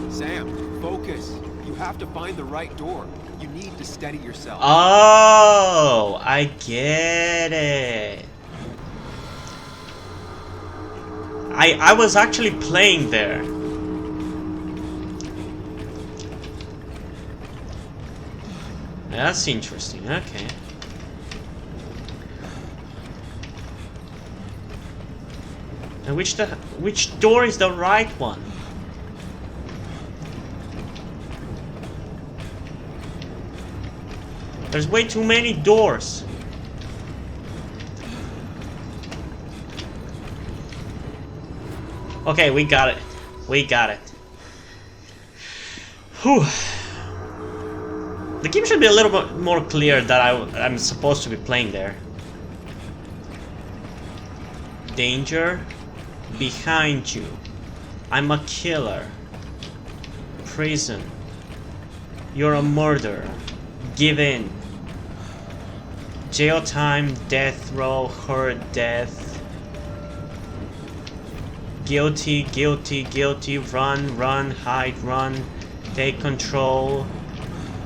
Sam, focus. You have to find the right door. You need to steady yourself. Oh, I get it. I was actually playing there. That's interesting, okay. And which door is the right one? There's way too many doors. Okay, we got it. We got it. Whew. The game should be a little bit more clear that I'm supposed to be playing there. Danger. Behind you. I'm a killer. Prison. You're a murderer. Give in. Jail time, death row, hurt, death. Guilty, guilty, guilty. Run, run, hide, run. Take control.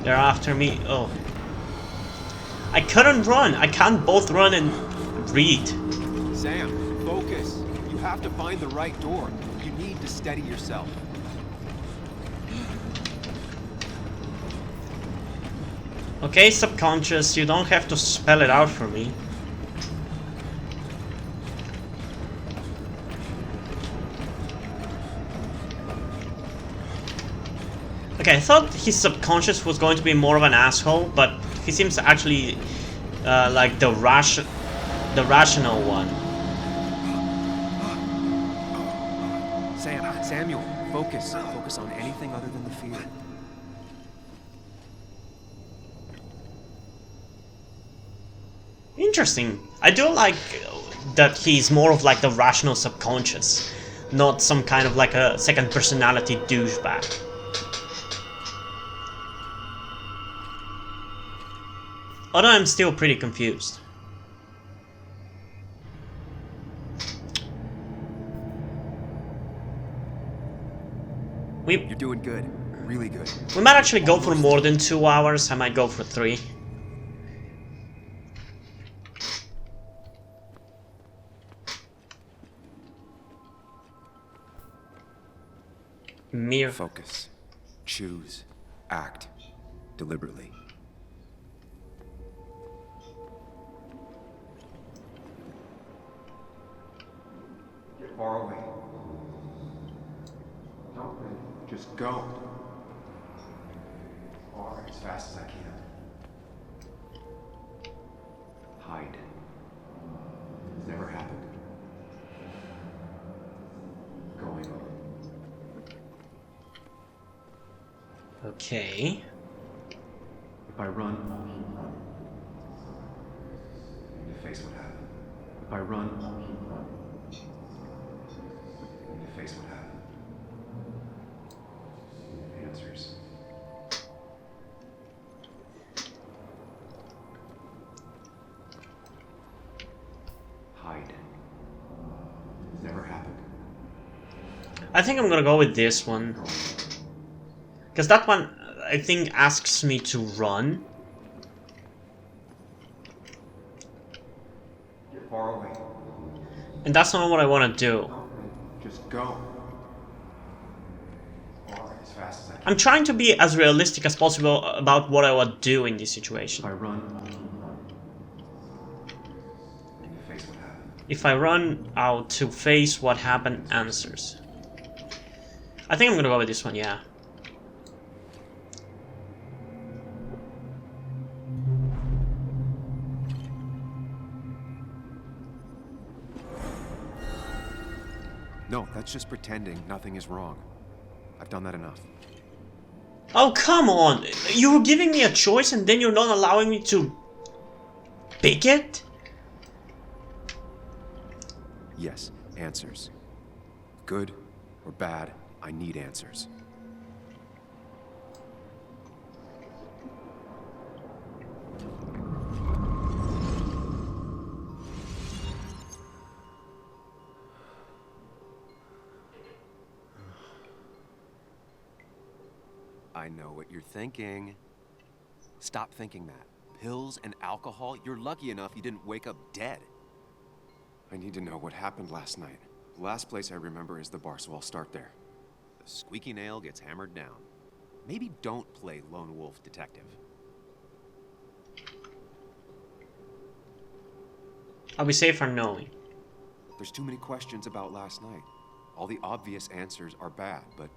They're after me. Oh. I couldn't run. I can't both run and read. Sam, focus. You have to find the right door. You need to steady yourself. Okay, subconscious, you don't have to spell it out for me. Okay, I thought his subconscious was going to be more of an asshole, but he seems actually like the rational one. Samuel, focus. Focus on anything other than the fear. Interesting. I do like that he's more of like the rational subconscious, not some kind of like a second personality douchebag. Although I'm still pretty confused. You're doing good. Really good. We might actually go for more than 2 hours. I might go for 3. Mere focus. Choose. Act. Deliberately. Get far away. Don't think. Just go. Far as fast as I can. Hide. It's never happened. Going on. Okay. If I run, you face what happened. If I run, you face what happened. Answers. Hide. It's never happened. I think I'm gonna go with this one. Because that one, I think, asks me to run. Get far away. And that's not what I want to do. Just go. Far as fast as I can. I'm trying to be as realistic as possible about what I would do in this situation. If I run, you face what happened. If I run out to face what happened, answers. I think I'm gonna go with this one, yeah. No, that's just pretending nothing is wrong. I've done that enough. Oh, come on! You were giving me a choice and then you're not allowing me to pick it? Yes, answers. Good or bad, I need answers. I know what you're thinking. Stop thinking that. Pills and alcohol, you're lucky enough you didn't wake up dead. I need to know what happened last night. The last place I remember is the bar, so I'll start there. The squeaky nail gets hammered down. Maybe don't play lone wolf detective. I'll be safe for knowing. There's too many questions about last night. All the obvious answers are bad, but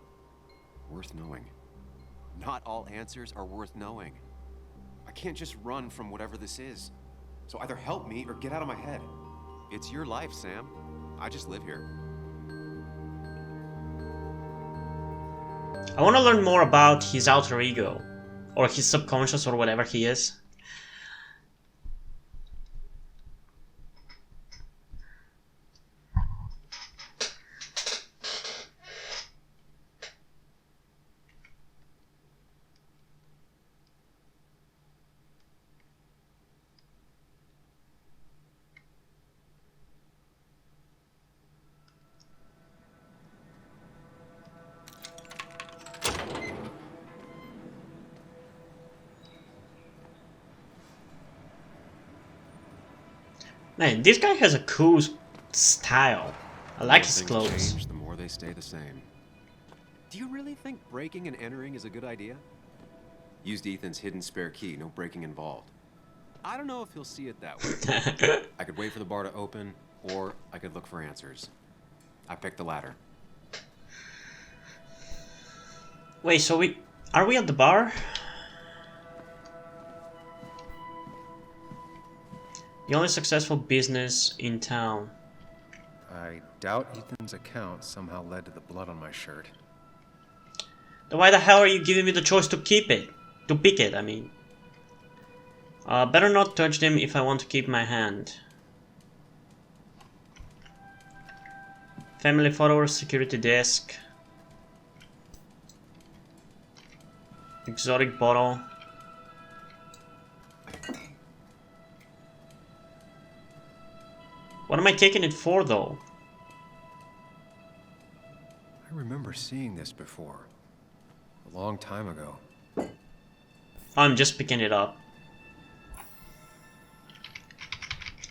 worth knowing. Not all answers are worth knowing. I can't just run from whatever this is. So either help me or get out of my head. It's your life, Sam. I just live here. I want to learn more about his alter ego, or his subconscious, or whatever he is. Man, this guy has a cool style. I like his clothes. Change, the more they stay the same. Do you really think breaking and entering is a good idea? Used Ethan's hidden spare key, no breaking involved. I don't know if he'll see it that way. I could wait for the bar to open, or I could look for answers. I picked the latter. Wait, so are we at the bar? The only successful business in town. I doubt Ethan's account somehow led to the blood on my shirt. Then why the hell are you giving me the choice to keep it? To pick it, I mean. Better not touch them if I want to keep my hand. Family photo, security desk. Exotic bottle. What am I taking it for, though? I remember seeing this before. A long time ago. I'm just picking it up.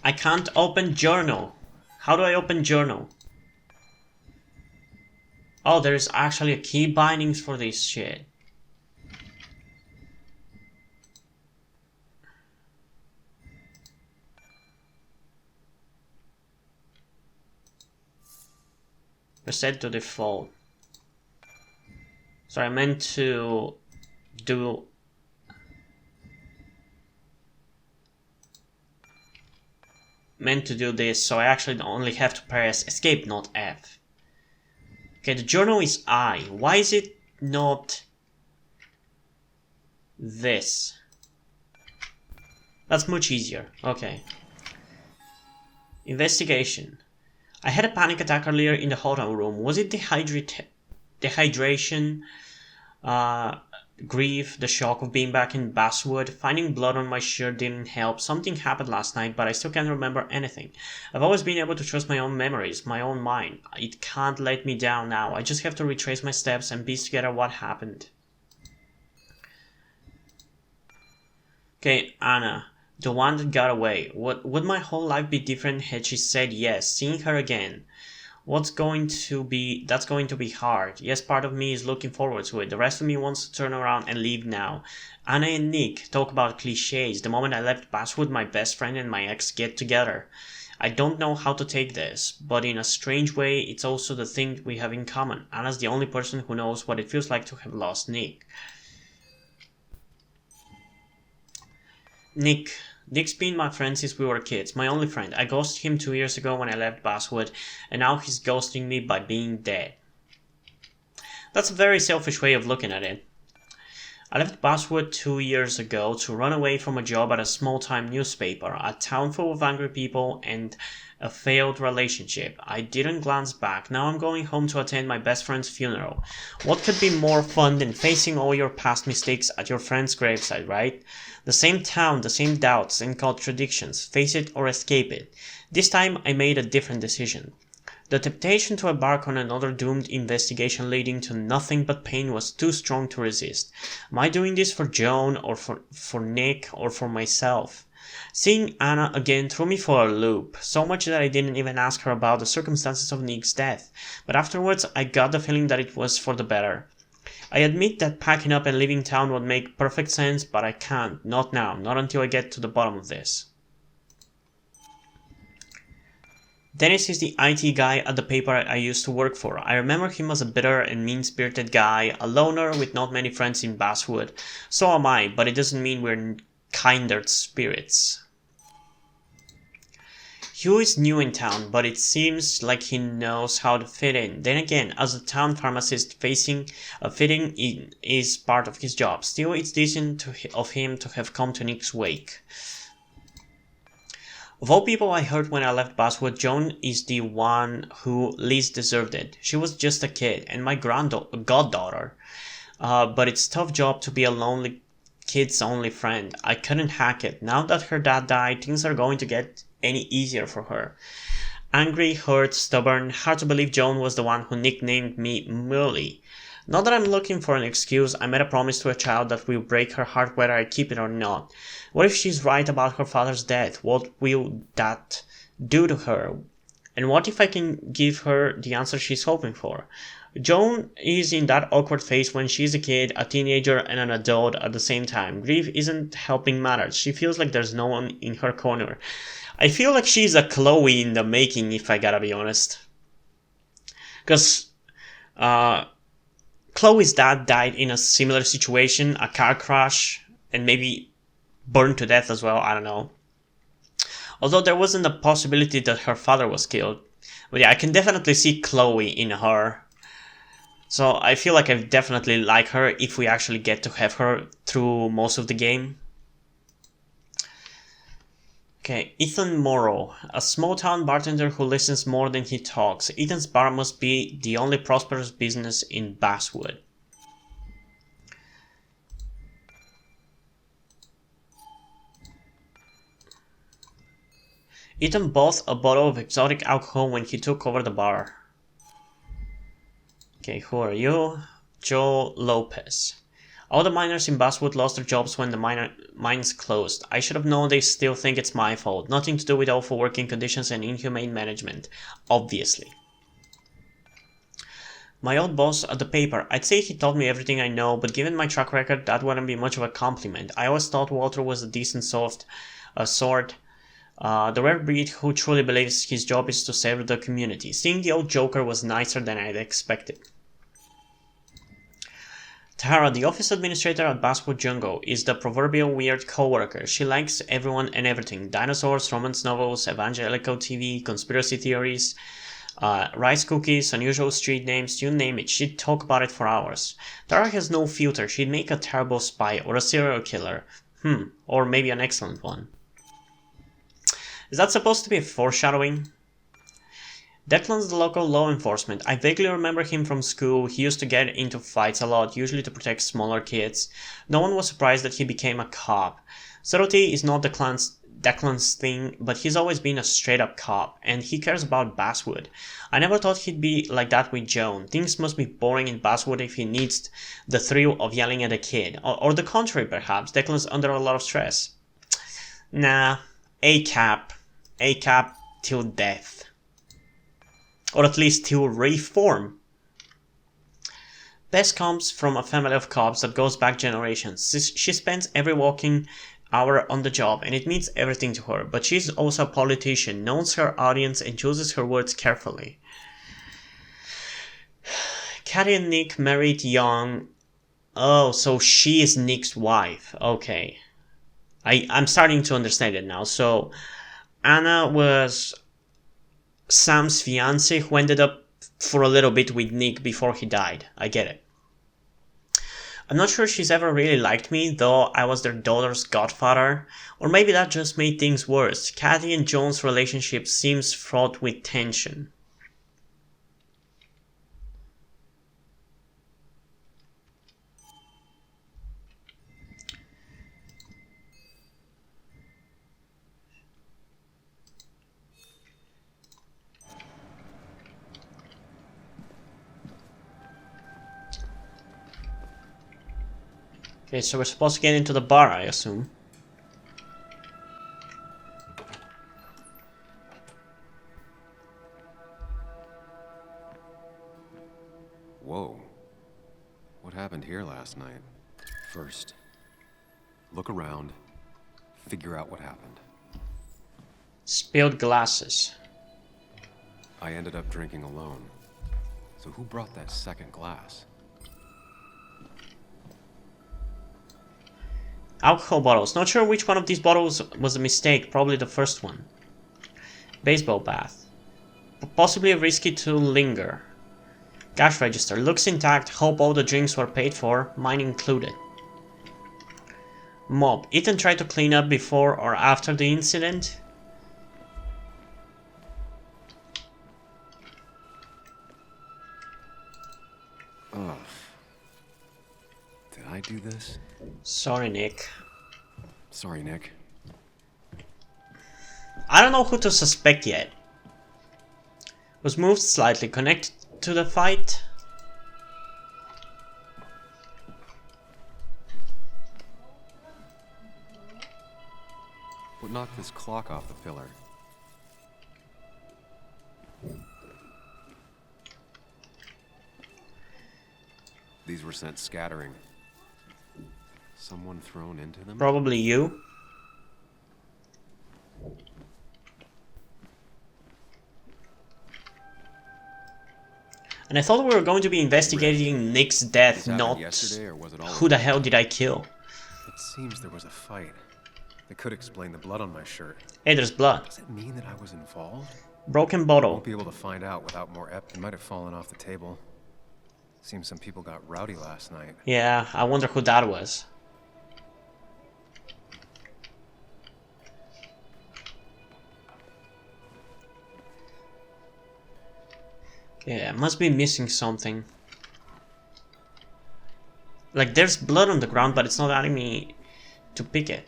I can't open journal. How do I open journal? Oh, there's actually a key bindings for this shit. Reset to default. Sorry, I meant to do... this, so I actually only have to press escape, not F. Okay, the journal is I. Why is it not this? That's much easier. Okay. Investigation. I had a panic attack earlier in the hotel room. Was it dehydration, grief, the shock of being back in Basswood? Finding blood on my shirt didn't help. Something happened last night, but I still can't remember anything. I've always been able to trust my own memories, my own mind. It can't let me down now. I just have to retrace my steps and piece together what happened. Okay, Anna. The one that got away. Would my whole life be different had she said yes? Seeing her again. That's going to be hard. Yes, part of me is looking forward to it. The rest of me wants to turn around and leave now. Anna and Nick talk about cliches. The moment I left Basswood, my best friend and my ex get together. I don't know how to take this, but in a strange way, it's also the thing we have in common. Anna's the only person who knows what it feels like to have lost Nick. Nick's been my friend since we were kids, my only friend. I ghosted him 2 years ago when I left Basswood, and now he's ghosting me by being dead. That's a very selfish way of looking at it. I left Basswood 2 years ago to run away from a job at a small-time newspaper, a town full of angry people and a failed relationship. I didn't glance back. Now I'm going home to attend my best friend's funeral. What could be more fun than facing all your past mistakes at your friend's graveside, right? The same town, the same doubts and contradictions. Face it or escape it. This time I made a different decision. The temptation to embark on another doomed investigation leading to nothing but pain was too strong to resist. Am I doing this for Joan or for Nick or for myself? Seeing Anna again threw me for a loop, so much that I didn't even ask her about the circumstances of Nick's death, but afterwards I got the feeling that it was for the better. I admit that packing up and leaving town would make perfect sense, but I can't, not now, not until I get to the bottom of this. Dennis is the IT guy at the paper I used to work for. I remember him as a bitter and mean-spirited guy, a loner with not many friends in Basswood. So am I, but it doesn't mean we're kindred spirits. Hugh is new in town, but it seems like he knows how to fit in. Then again, as a town pharmacist, fitting in is part of his job. Still, it's decent of him to have come to Nick's wake. Of all people I heard when I left Basswood, Joan is the one who least deserved it. She was just a kid, and my goddaughter. But it's a tough job to be a lonely kid's only friend. I couldn't hack it. Now that her dad died, things are going to get any easier for her. Angry, hurt, stubborn, hard to believe Joan was the one who nicknamed me Mully. Not that I'm looking for an excuse, I made a promise to a child that will break her heart whether I keep it or not. What if she's right about her father's death? What will that do to her? And what if I can give her the answer she's hoping for? Joan is in that awkward phase when she's a kid, a teenager, and an adult at the same time. Grief isn't helping matters. She feels like there's no one in her corner. I feel like she's a Chloe in the making, if I gotta be honest. Because Chloe's dad died in a similar situation, a car crash, and maybe burned to death as well, I don't know. Although there wasn't a possibility that her father was killed. But yeah, I can definitely see Chloe in her. So I feel like I definitely like her if we actually get to have her through most of the game. Okay, Ethan Morrow, a small-town bartender who listens more than he talks. Ethan's bar must be the only prosperous business in Basswood. Ethan bought a bottle of exotic alcohol when he took over the bar. Okay, who are you? Joe Lopez. All the miners in Basswood lost their jobs when the mines closed. I should have known they still think it's my fault. Nothing to do with awful working conditions and inhumane management. Obviously. My old boss at the paper. I'd say he taught me everything I know, but given my track record, that wouldn't be much of a compliment. I always thought Walter was a decent sort. The rare breed who truly believes his job is to serve the community. Seeing the old Joker was nicer than I'd expected. Tara, the office administrator at Basswood Jungle, is the proverbial weird co-worker. She likes everyone and everything. Dinosaurs, romance novels, evangelical TV, conspiracy theories, rice cookies, unusual street names, you name it. She'd talk about it for hours. Tara has no filter. She'd make a terrible spy or a serial killer. Or maybe an excellent one. Is that supposed to be a foreshadowing? Declan's the local law enforcement. I vaguely remember him from school. He used to get into fights a lot, usually to protect smaller kids. No one was surprised that he became a cop. Subtlety is not Declan's thing, but he's always been a straight-up cop, and he cares about Basswood. I never thought he'd be like that with Joan. Things must be boring in Basswood if he needs the thrill of yelling at a kid. Or the contrary, perhaps. Declan's under a lot of stress. Nah, A-cap till death. Or at least till reform. Bess comes from a family of cops that goes back generations. She spends every waking hour on the job, and it means everything to her. But she's also a politician, knows her audience, and chooses her words carefully. Kathy and Nick married young. Oh, so she is Nick's wife. Okay. I'm starting to understand it now. So Anna was Sam's fiance who ended up for a little bit with Nick before he died. I get it. I'm not sure she's ever really liked me, though I was their daughter's godfather. Or maybe that just made things worse. Kathy and Joan's relationship seems fraught with tension. Okay, so we're supposed to get into the bar, I assume. Whoa. What happened here last night? First, look around, figure out what happened. Spilled glasses. I ended up drinking alone. So who brought that second glass? Alcohol bottles. Not sure which one of these bottles was a mistake. Probably the first one. Baseball bat. Possibly risky to linger. Cash register. Looks intact. Hope all the drinks were paid for. Mine included. Mop. Ethan tried to clean up before or after the incident. Oh. Did I do this? Sorry, Nick. Sorry, Nick. I don't know who to suspect yet. Was moved slightly. Connected to the fight. What knocked this clock off the pillar? These were sent scattering. Someone thrown into them? Probably you. And I thought we were going to be investigating Nick's death, not who the hell did I kill. It seems there was a fight. That could explain the blood on my shirt. Hey, there's blood. Does it mean that I was involved? Broken bottle. Won't be able to find out without more It might have fallen off the table. Seems some people got rowdy last night. Yeah, I wonder who that was. Yeah, must be missing something. Like, there's blood on the ground, but it's not letting me to pick it.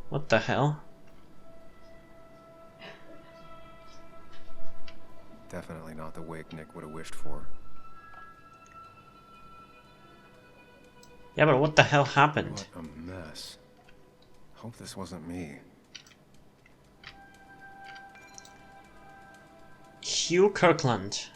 What the hell? Definitely not the wake Nick would have wished for. Yeah, but what the hell happened? What a mess. Hope this wasn't me. Hugh Kirkland.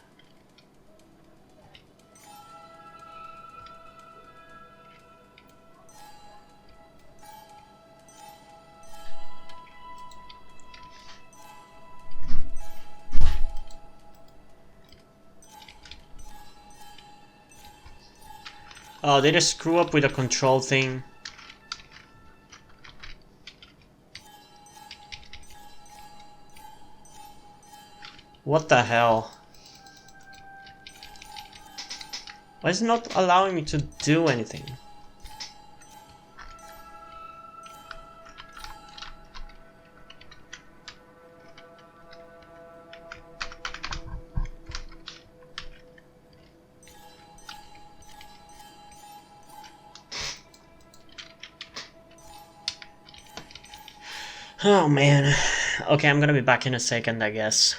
Oh, they just screw up with the control thing. What the hell? Why is it not allowing me to do anything? Oh man. Okay, I'm gonna be back in a second, I guess.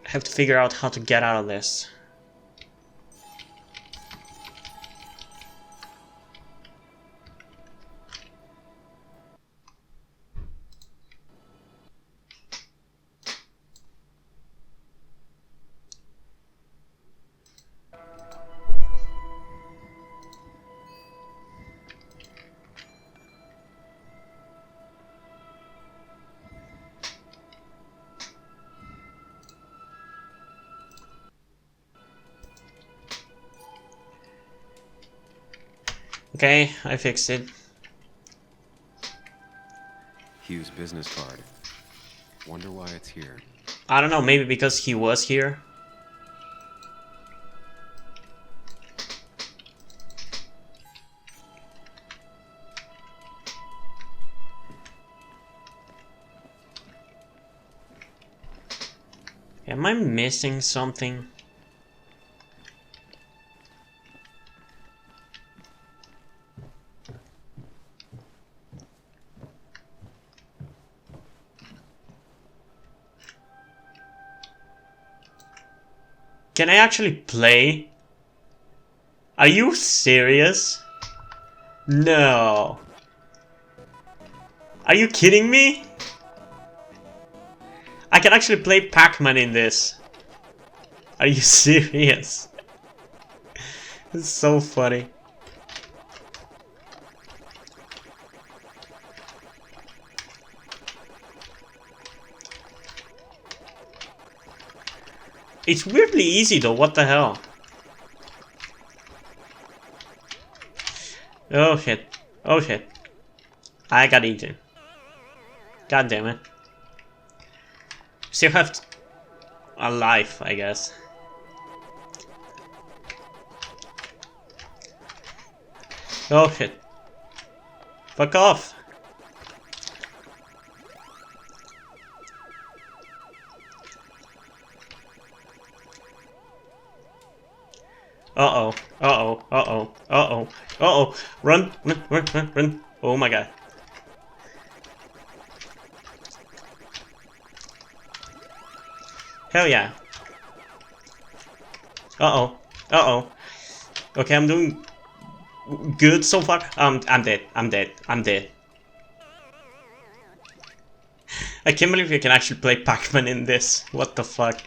I have to figure out how to get out of this. Okay, I fixed it. Hugh's business card. Wonder why it's here. I don't know, maybe because he was here. Am I missing something? Can I actually play? Are you serious? No. Are you kidding me? I can actually play Pac-Man in this. Are you serious? It's so funny. It's weirdly easy though, what the hell? Oh shit. Oh shit. I got eaten. God damn it. Still have a life, I guess. Oh shit. Fuck off. Uh-oh. Uh-oh. Uh-oh. Uh-oh. Uh-oh. Run. Run. Run. Run. Run. Oh my god. Hell yeah. Uh-oh. Uh-oh. Okay, I'm doing good so far. I'm dead. I'm dead. I'm dead. I can't believe you can actually play Pac-Man in this. What the fuck?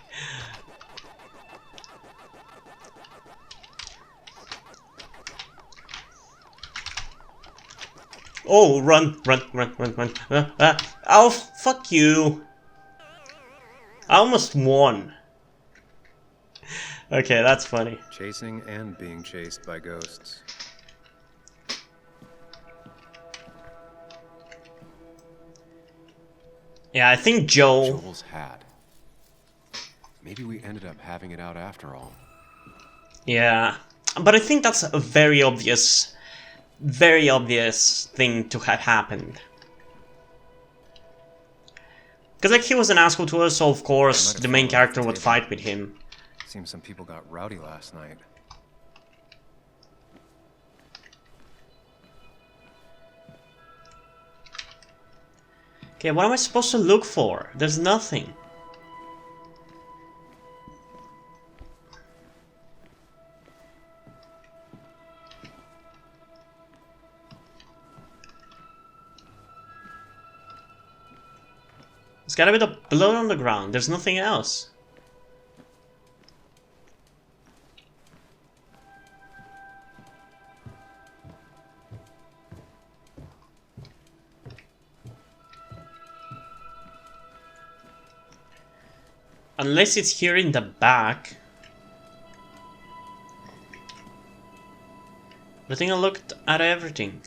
Oh, run, run, run, run, run. Oh, fuck you. I almost won. Okay, that's funny. Chasing and being chased by ghosts. Yeah, I think Joel's hat. Maybe we ended up having it out after all. Yeah, but I think that's a very obvious thing to have happened. Because like he was an asshole to us, so of course the main character would fight with him. Seems some people got rowdy last night. Okay, what am I supposed to look for? There's nothing. There's gotta be the blood on the ground. There's nothing else. Unless it's here in the back. I think I looked at everything.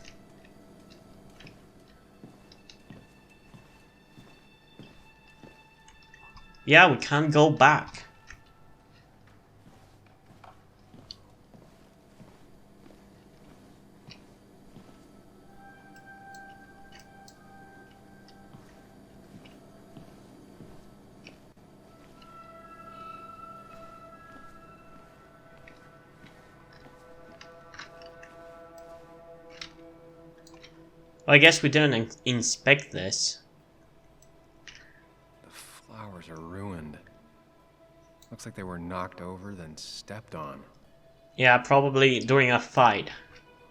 Yeah, we can't go back. Well, I guess we didn't inspect this. The flowers are ruined. Looks like they were knocked over, then stepped on. Yeah, probably during a fight.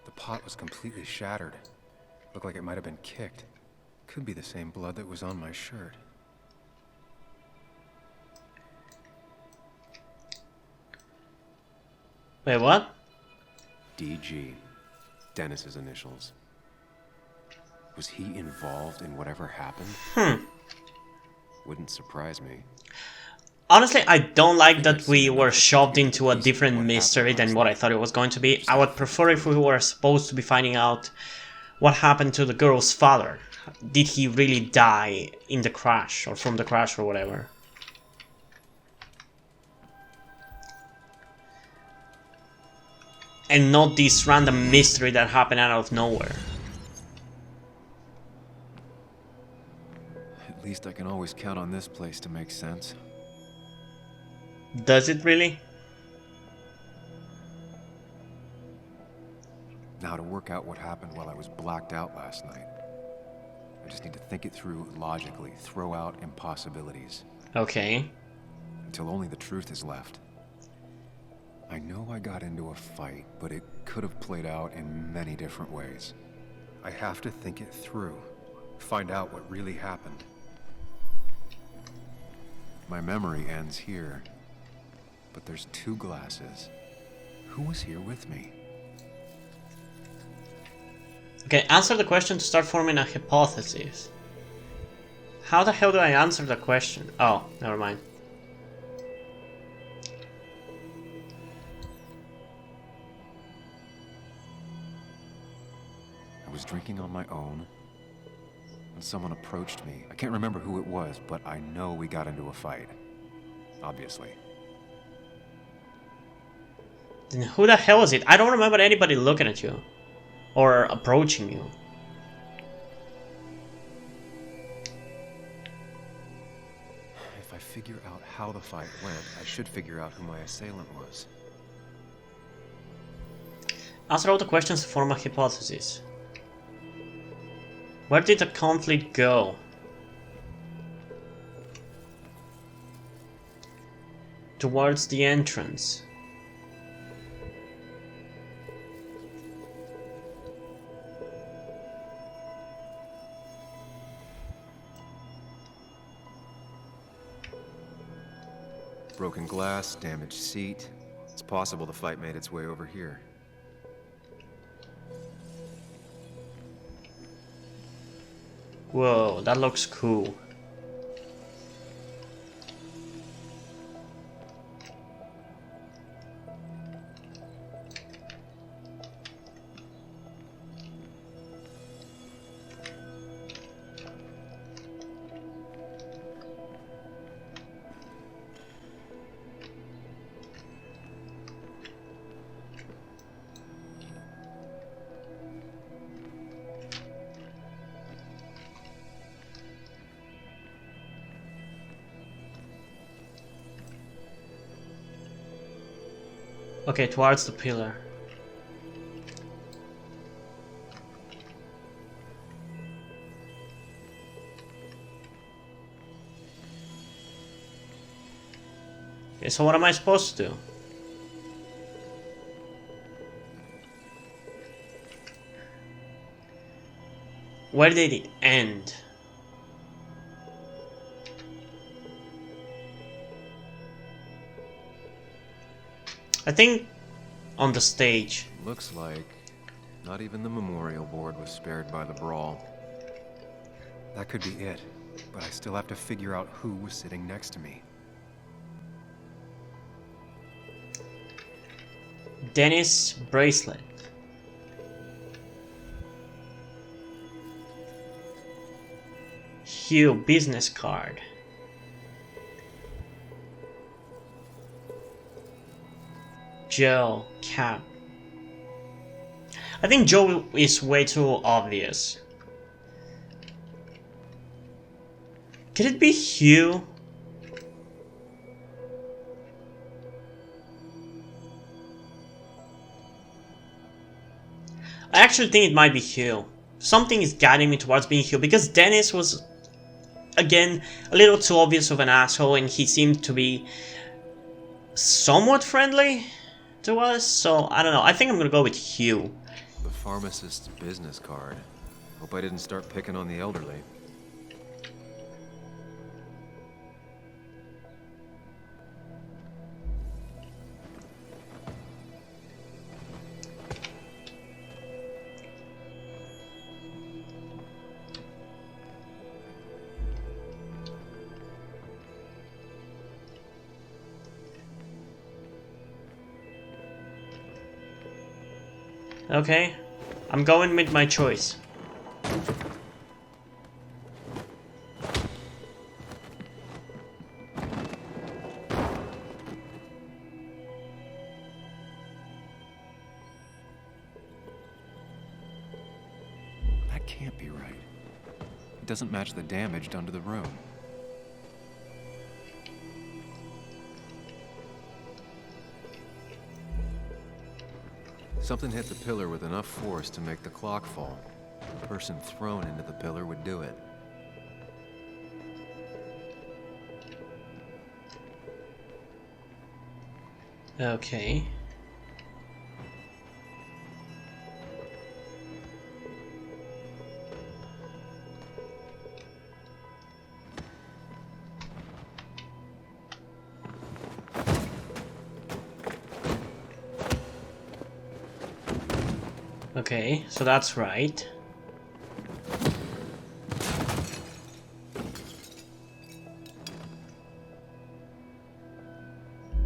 The pot was completely shattered. Looked like it might have been kicked. Could be the same blood that was on my shirt. Wait, what? DG. Dennis's initials. Was he involved in whatever happened? Wouldn't surprise me. Honestly, I don't like that we were shoved into a different mystery than what I thought it was going to be. I would prefer if we were supposed to be finding out what happened to the girl's father. Did he really die in the crash, or from the crash, or whatever? And not this random mystery that happened out of nowhere. At least I can always count on this place to make sense. Does it really? Now to work out what happened while I was blacked out last night. I just need to think it through logically, throw out impossibilities. Okay. Until only the truth is left. I know I got into a fight, but it could have played out in many different ways. I have to think it through, find out what really happened. My memory ends here, but there's two glasses. Who was here with me? Okay, answer the question to start forming a hypothesis. How the hell do I answer the question? Oh, never mind. drinking on my own when someone approached me. I can't remember who it was, but I know we got into a fight. Obviously. Then who the hell is it? I don't remember anybody looking at you or approaching you. If I figure out how the fight went, I should figure out who my assailant was. Answer all the questions to form a hypothesis. Where did the conflict go? Towards the entrance. Broken glass, damaged seat. It's possible the fight made its way over here. Whoa, that looks cool. Okay, towards the pillar. Okay, so what am I supposed to do? Where did it end? I think on the stage. Looks like not even the memorial board was spared by the brawl. That could be it, but I still have to figure out who was sitting next to me. Dennis bracelet. Hugh business card. Joe cap. I think Joe is way too obvious. Could it be Hugh? I actually think it might be Hugh. Something is guiding me towards being Hugh because Dennis was, again, a little too obvious of an asshole and he seemed to be somewhat friendly to us, so I don't know. I think I'm gonna go with Hugh. The pharmacist's business card. Hope I didn't start picking on the elderly. Okay, I'm going with my choice. That can't be right. It doesn't match the damage done to the room. Something hit the pillar with enough force to make the clock fall. The person thrown into the pillar would do it. Okay. Okay, so that's right.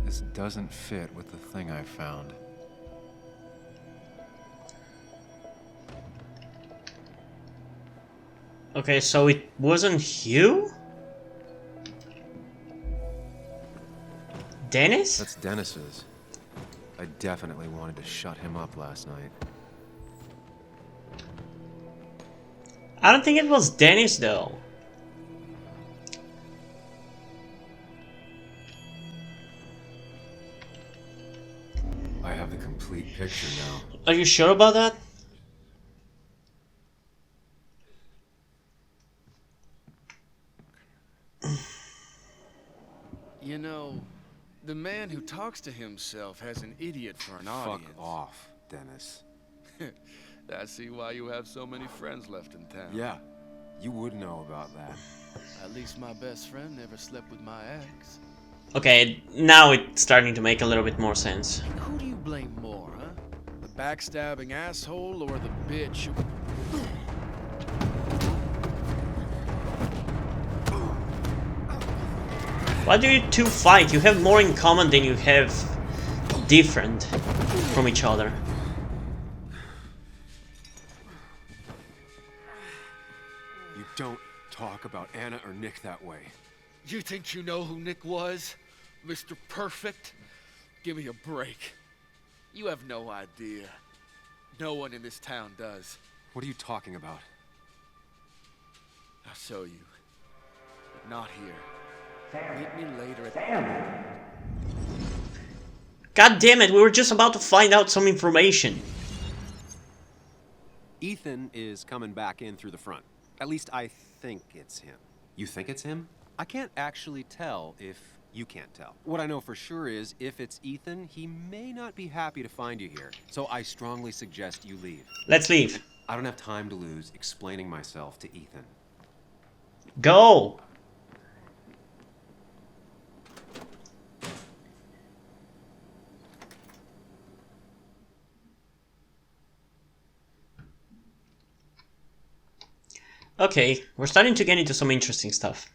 This doesn't fit with the thing I found. Okay, so it wasn't you? Dennis? That's Dennis's. I definitely wanted to shut him up last night. I don't think it was Dennis though. I have the complete picture now. Are you sure about that? You know, the man who talks to himself has an idiot for an audience. Fuck off, Dennis. I see why you have so many friends left in town. Yeah, you would know about that. At least my best friend never slept with my ex. Okay, now it's starting to make a little bit more sense. Who do you blame more, huh? The backstabbing asshole or the bitch who... Why do you two fight? You have more in common than you have different from each other. You don't talk about Anna or Nick that way. You think you know who Nick was? Mr. Perfect? Give me a break. You have no idea. No one in this town does. What are you talking about? I'll show you. But not here. Meet me later at... God damn it, we were just about to find out some information. Ethan is coming back in through the front. At least I think it's him. You think it's him? I can't actually tell if you can't tell. What I know for sure is, if it's Ethan, he may not be happy to find you here. So I strongly suggest you leave. Let's leave. I don't have time to lose explaining myself to Ethan. Go! Okay, we're starting to get into some interesting stuff.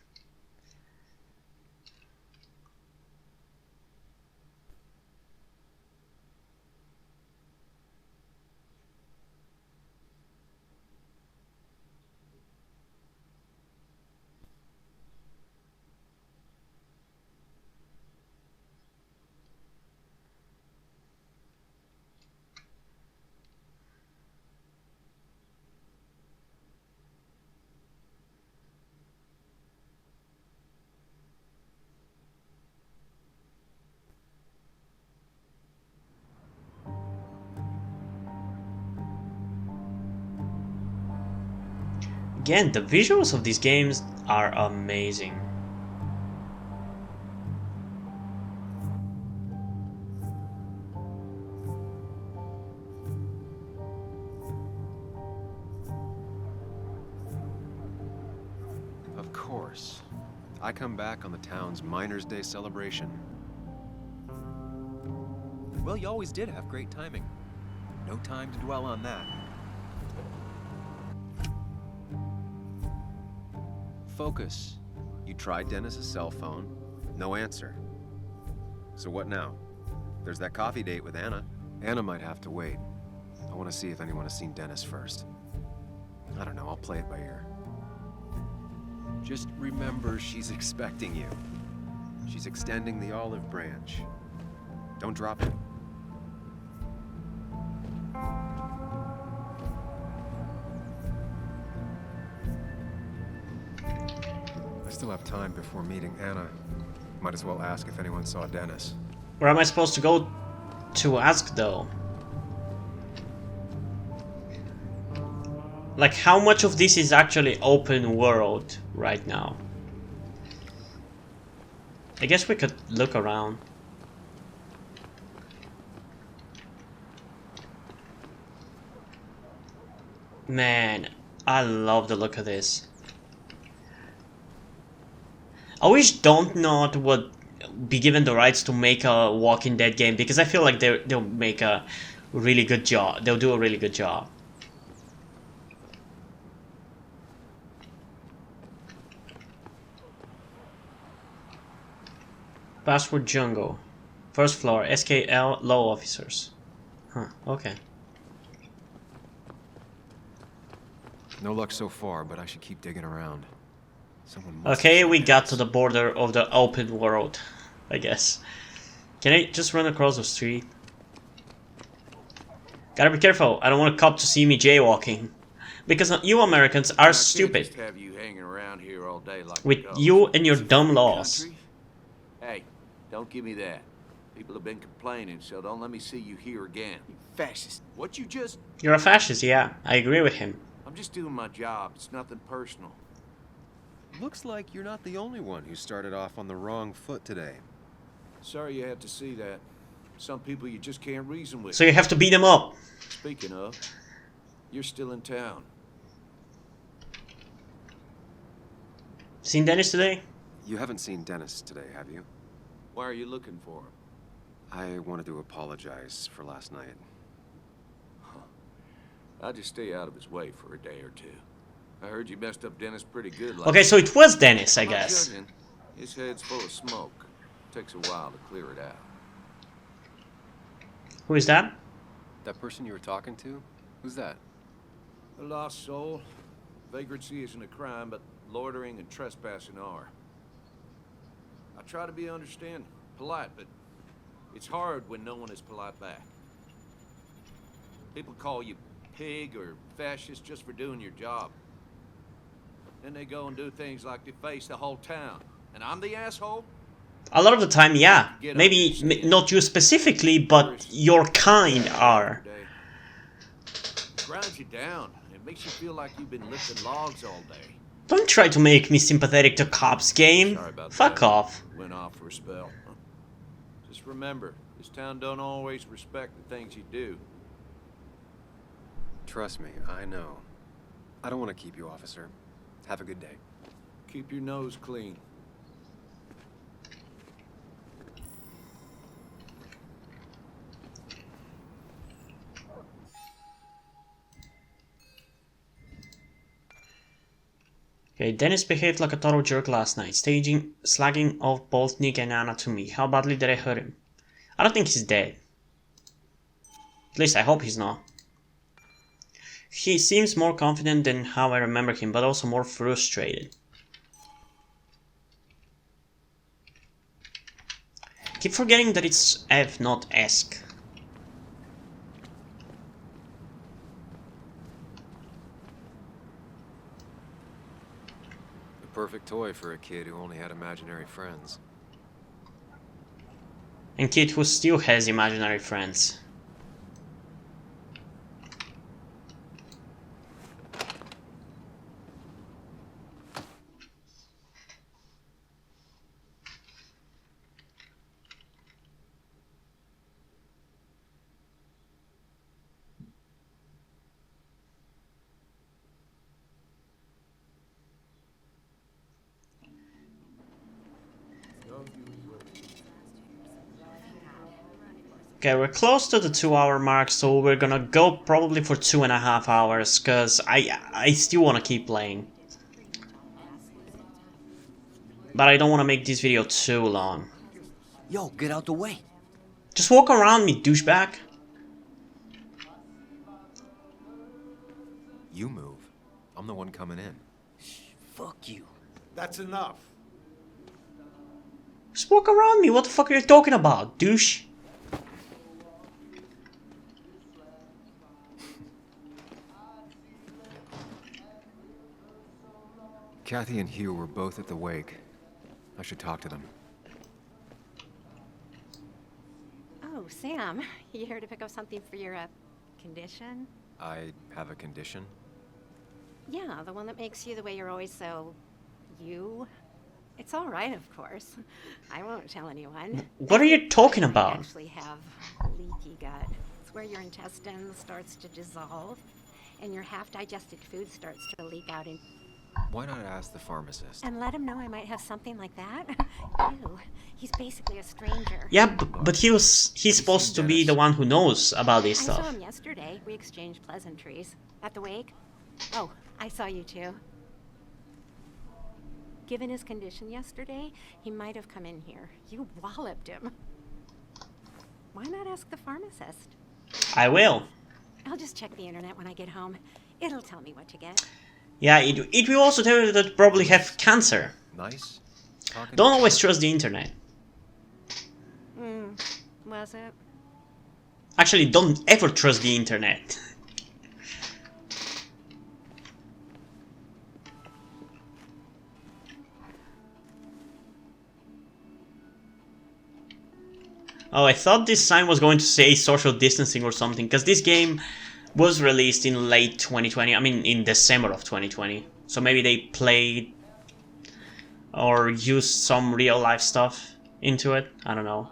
Again, the visuals of these games are amazing. Of course. I come back on the town's Miners' Day celebration. Well, you always did have great timing. No time to dwell on that. Focus. You tried Dennis's cell phone. No answer. So what now? There's that coffee date with Anna. Anna might have to wait. I want to see if anyone has seen Dennis first. I don't know, I'll play it by ear. Just remember she's expecting you. She's extending the olive branch. Don't drop it. I still have time before meeting Anna. Might as well ask if anyone saw Dennis. Where am I supposed to go to ask though? Like, how much of this is actually open world right now? I guess we could look around. Man, I love the look of this. I wish Don't Not would be given the rights to make a Walking Dead game, because I feel like they'll make a really good job. They'll do a really good job. Password Jungle. First floor, SKL low officers. Huh, okay. No luck so far, but I should keep digging around. Someone must Okay, have we seen got Dennis. to the border of the open world, I guess. Can I just run across the street? Gotta be careful, I don't want a cop to see me jaywalking. Because you Americans are I can't stupid. just have you hanging around here all day like With a ghost. you and your It's a dumb free laws. country. Hey, don't give me that. People have been complaining, so don't let me see you here again. You fascist. What you just... You're a fascist, yeah, I agree with him. I'm just doing my job. It's nothing personal. Looks like you're not the only one who started off on the wrong foot today. Sorry you had to see that. Some people you just can't reason with. So you have to beat them up. Speaking of, you're still in town. Seen Dennis today? You haven't seen Dennis today, have you? Why are you looking for him? I wanted to apologize for last night. I'll just stay out of his way for a day or two. I heard you messed up Dennis pretty good last Okay, so it was Dennis, I I'm not guess. judging. His head's full of smoke. Takes a while to clear it out. Who is that? That person you were talking to? Who's that? A lost soul. Vagrancy isn't a crime, but loitering and trespassing are. I try to be understanding, polite, but it's hard when no one is polite back. People call you pig or fascist just for doing your job. Then they go and do things like deface the whole town. And I'm the asshole? A lot of the time, yeah. Maybe not you specifically, but your kind are. It grinds you down. It makes you feel like you've been lifting logs all day. Don't try to make me sympathetic to cops, game. Sorry about Fuck that. off. Went off for a spell. Just remember, this town don't always respect the things you do. Trust me, I know. I don't want to keep you, officer. Have a good day. Keep your nose clean. Okay, Dennis behaved like a total jerk last night, slagging off both Nick and Anna to me. How badly did I hurt him? I don't think he's dead. At least I hope he's not. He seems more confident than how I remember him, but also more frustrated. Keep forgetting that it's F, not Esk. The perfect toy for a kid who only had imaginary friends. And kid who still has imaginary friends. Okay, we're close to the 2-hour mark, so we're gonna go probably for 2.5 hours, cause I still wanna keep playing. But I don't wanna make this video too long. Yo, get out the way. Just walk around me, douchebag. You move. I'm the one coming in. Fuck you. That's enough. Just walk around me, what the fuck are you talking about, douche? Kathy and Hugh were both at the wake. I should talk to them. Oh, Sam, you here to pick up something for your condition? I have a condition. Yeah, the one that makes you the way you're always so... you? It's all right, of course. I won't tell anyone. What are you talking I about? actually have leaky gut. It's where your intestine starts to dissolve, and your half-digested food starts to leak out in... Why not ask the pharmacist? And let him know I might have something like that? Ew, he's basically a stranger. Yeah, but he's supposed to be the one who knows about this I stuff. saw him yesterday. We exchanged pleasantries. At the wake? Oh, I saw you too. Given his condition yesterday, he might have come in here. You walloped him. Why not ask the pharmacist? I will. I'll just check the internet when I get home. It'll tell me what to get. Yeah, it will also tell you that you probably have cancer. Nice. Talking Don't to always John. trust the internet. Was it? Actually, don't ever trust the internet. Oh, I thought this sign was going to say social distancing or something, because this game was released in late 2020, I mean in December of 2020. So maybe they played or used some real life stuff into it, I don't know.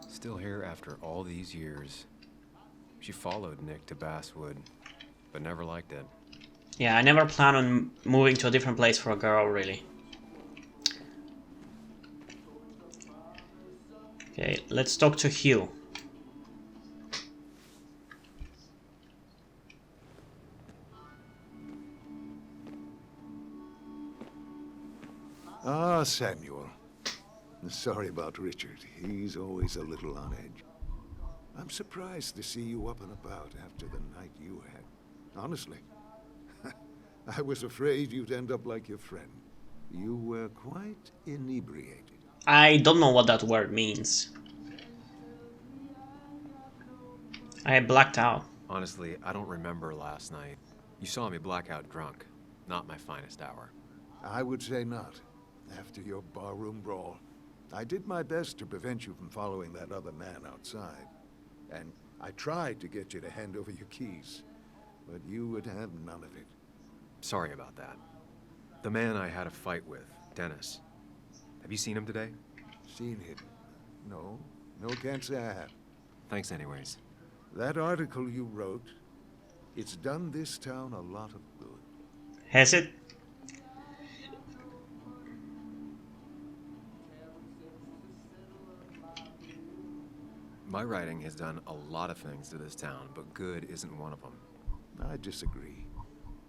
Still here after all these years. She followed Nick to Basswood, but never liked it. Yeah, I never plan on moving to a different place for a girl, really. Okay, let's talk to Hugh. Ah, Samuel. Sorry about Richard. He's always a little on edge. I'm surprised to see you up and about after the night you had. Honestly. I was afraid you'd end up like your friend. You were quite inebriated. I don't know what that word means. I blacked out. Honestly, I don't remember last night. You saw me blackout drunk. Not my finest hour. I would say not. After your barroom brawl, I did my best to prevent you from following that other man outside. And I tried to get you to hand over your keys, but you would have none of it. Sorry about that. The man I had a fight with, Dennis. Have you seen him today? Seen him? No. No, can't say I have. Thanks anyways. That article you wrote, it's done this town a lot of good. Has it? My writing has done a lot of things to this town, but good isn't one of them. I disagree.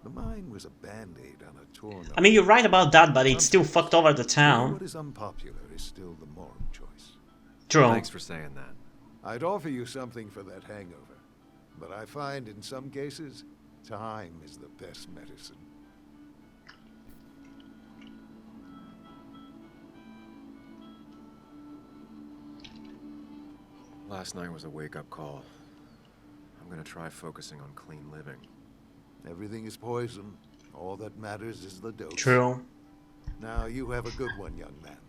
The mine was a band-aid on a torn... I mean, you're right about that, but it still fucked over the town. What is unpopular is still the moral choice. True. Thanks for saying that. I'd offer you something for that hangover, but I find in some cases, time is the best medicine. Last night was a wake-up call. I'm gonna try focusing on clean living. Everything is poison. All that matters is the dose. True. Now, you have a good one, young man.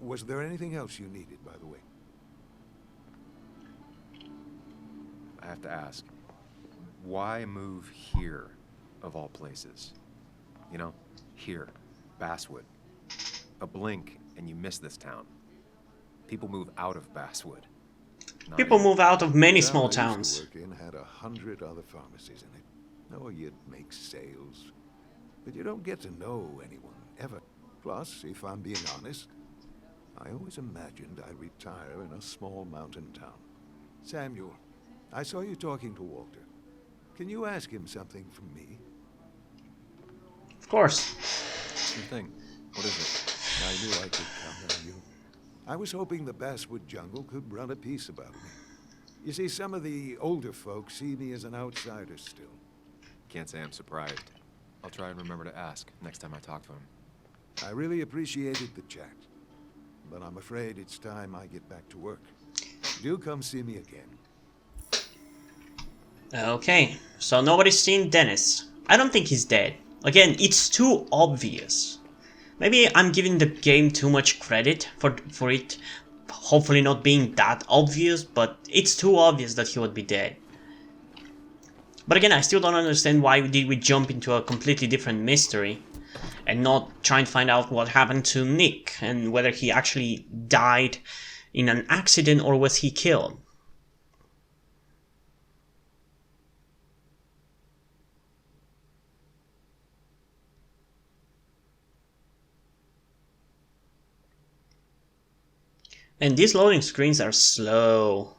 Was there anything else you needed, by the way? I have to ask, why move here, of all places? You know, here, Basswood. A blink and you miss this town. People move out of Basswood. People move out of many The small town I used towns. to work in had 100 other pharmacies in it. Oh, you'd make sales. But you don't get to know anyone, ever. Plus, if I'm being honest, I always imagined I'd retire in a small mountain town. Samuel, I saw you talking to Walter. Can you ask him something from me? Of course. Sure thing. What is it? I knew I could count on you. I was hoping the Basswood jungle could run a piece about me. You see, some of the older folks see me as an outsider still. Can't say I'm surprised. I'll try and remember to ask next time I talk to him. I really appreciated the chat, but I'm afraid it's time I get back to work. Do come see me again. Okay, so nobody's seen Dennis. I don't think he's dead. Again, it's too obvious. Maybe I'm giving the game too much credit for it hopefully not being that obvious, but it's too obvious that he would be dead. But again, I still don't understand why did we jump into a completely different mystery and not try and find out what happened to Nick and whether he actually died in an accident or was he killed. And these loading screens are slow.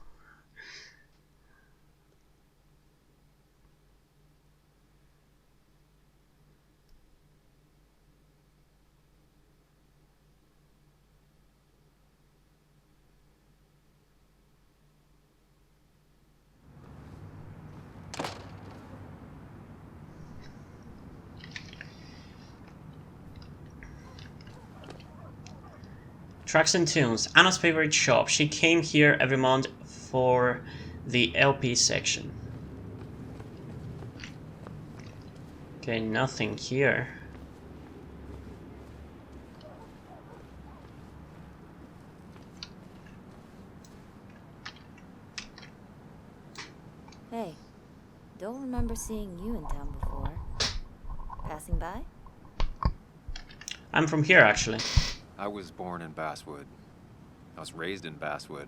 Tracks and tunes. Anna's favorite shop. She came here every month for the LP section. Okay, nothing here. Hey, don't remember seeing you in town before. Passing by? I'm from here, actually. I was born in Basswood. I was raised in Basswood,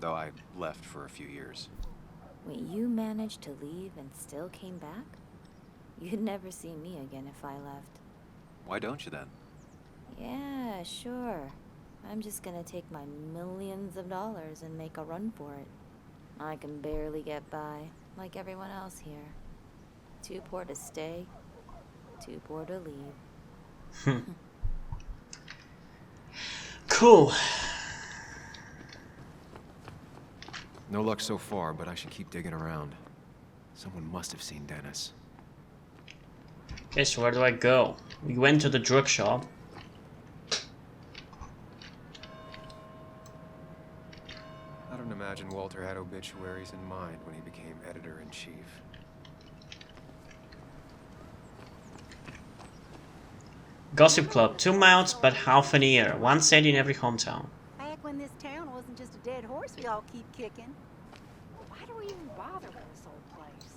though I left for a few years. Wait, you managed to leave and still came back? You'd never see me again if I left. Why don't you then? Yeah, sure. I'm just gonna take my millions of dollars and make a run for it. I can barely get by, like everyone else here. Too poor to stay, too poor to leave. Cool. No luck so far, but I should keep digging around. Someone must have seen Dennis. Okay, so where do I go? We went to the drug shop. I don't imagine Walter had obituaries in mind when he became editor-in-chief. Gossip Club. 2 months, but half an year. One cent in every hometown. Back when this town wasn't just a dead horse we all keep kicking. Why do we even bother with this old place?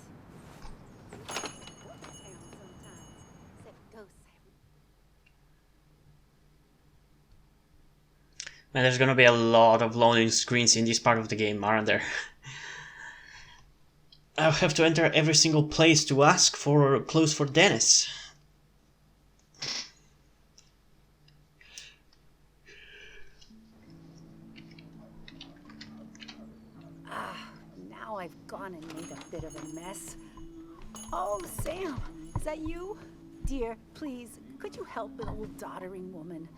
Ghost town sometimes. Except ghosts have Man, there's gonna be a lot of loading screens in this part of the game, aren't there? I'll have to enter every single place to ask for clothes for Dennis. Now I've gone and made a bit of a mess. Oh, Sam, is that you? Dear, please, could you help an old doddering woman?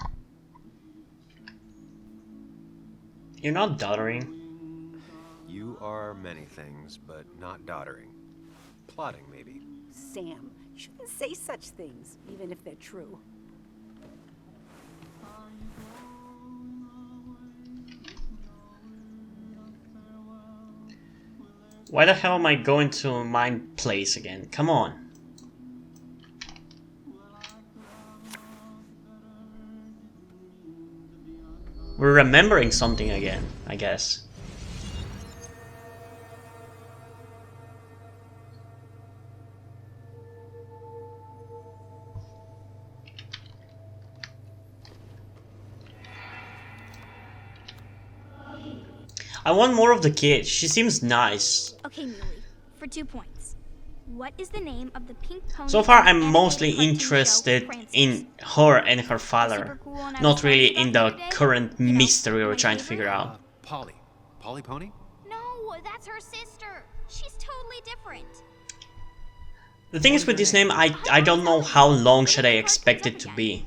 You're not doddering. You are many things, but not doddering. Plotting, maybe. Sam, you shouldn't say such things, even if they're true. Why the hell am I going to my place again? Come on. We're remembering something again, I guess. I want more of the kid. She seems nice. Okay, Muley, for 2 points. What is the name of the pink pony? So far, I'm animated mostly cartoon interested show, Frances? in her and her father, cool and I not was really talking in about the today? current mystery we're my trying to favorite? figure out. Polly. Polly Pony? No, that's her sister. She's totally different. The thing is with this name, I don't know how long should I expect it to be.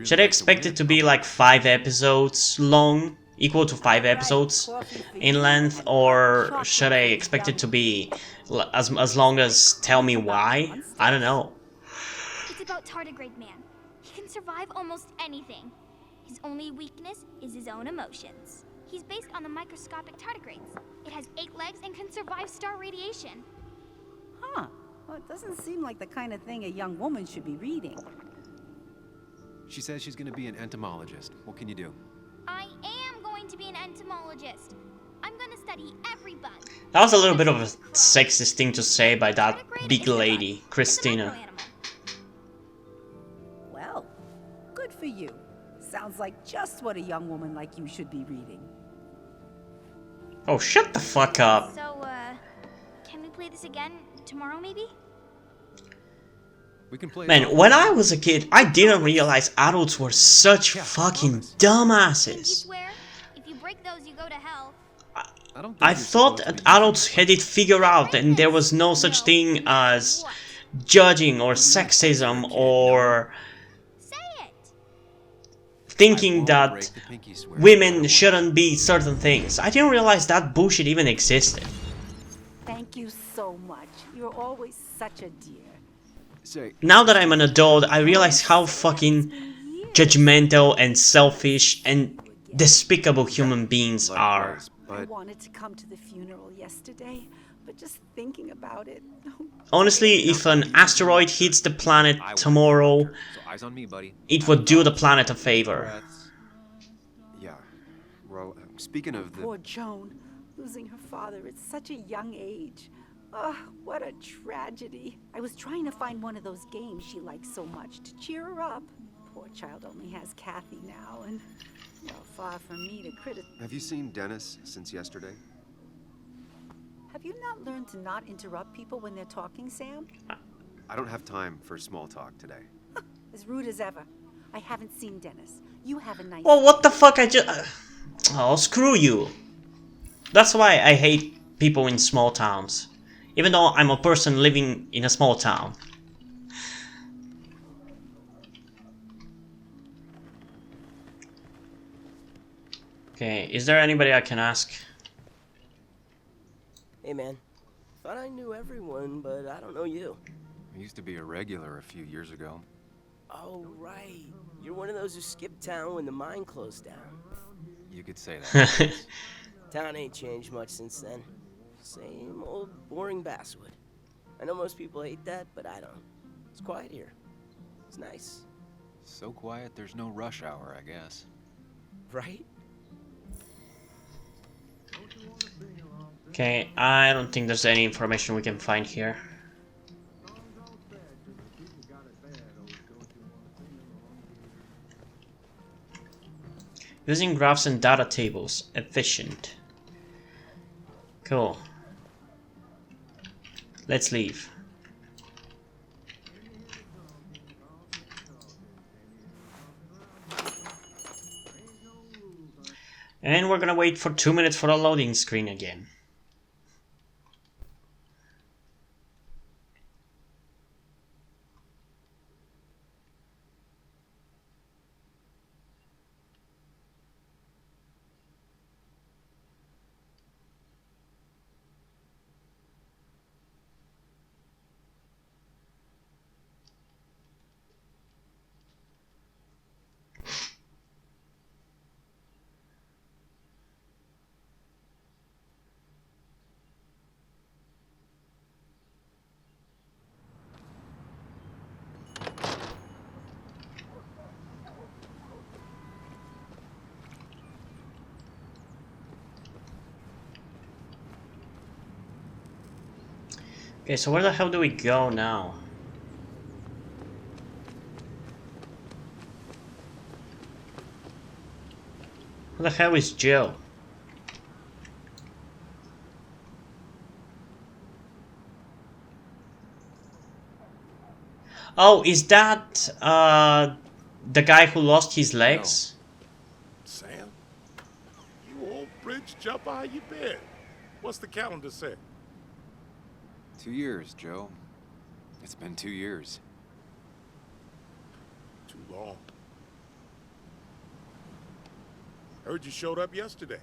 Should I expect it to be like 5 episodes long, equal to 5 episodes in length, or should I expect it to be as long as Tell Me Why? I don't know. It's about tardigrade man. He can survive almost anything. His only weakness is his own emotions. He's based on the microscopic tardigrades. It has 8 legs and can survive star radiation. Huh. Well, it doesn't seem like the kind of thing a young woman should be reading. She says she's gonna be an entomologist. What can you do? I am going to be an entomologist. I'm going to study every bug. That was a little bit of a sexist thing to say by that big lady, Christina. Well, good for you. Sounds like just what a young woman like you should be reading. Oh, shut the fuck up. So, can we play this again tomorrow, maybe? We can play. Man, when I was a kid, I didn't realize adults were such fucking dumbasses. Swear, if you break those, you go to hell. I thought that adults had it figured out and there was no such thing as judging or sexism or thinking that women shouldn't be certain things. I didn't realize that bullshit even existed. Thank you so much. You're always such a dear. Now that I'm an adult, I realize how fucking judgmental and selfish and despicable human beings are. I wanted to come to the funeral yesterday, but just thinking about it. Honestly, if an asteroid hits the planet tomorrow, So eyes on me, buddy. it would do the planet a favor. Breaths. Yeah. Well, speaking of the... Poor Joan, losing her father at such a young age. Oh, what a tragedy. I was trying to find one of those games she likes so much to cheer her up. Poor child only has Kathy now, and well, far from me to criticize. Have you seen Dennis since yesterday? Have you not learned to not interrupt people when they're talking, Sam? I don't have time for small talk today. As rude as ever. I haven't seen Dennis. You have a nice... Well, what the fuck, oh, screw you. That's why I hate people in small towns. Even though I'm a person living in a small town. Okay, is there anybody I can ask? Hey man, thought I knew everyone, but I don't know you. I used to be a regular a few years ago. Oh right, you're one of those who skipped town when the mine closed down. You could say that. Town ain't changed much since then. Same old boring basswood. I know most people hate that, but I don't. It's quiet here. It's nice. So quiet, there's no rush hour, I guess. Right? Okay, I don't think there's any information we can find here. Using graphs and data tables. Efficient. Cool. Let's leave. And we're gonna wait for 2 minutes for the loading screen again. Okay, so where the hell do we go now? Who the hell is Jill? Oh, is that the guy who lost his legs? Sam? You old bridge jumper, how you been? What's the calendar say? 2 years, Joe. It's been 2 years. Too long. Heard you showed up yesterday.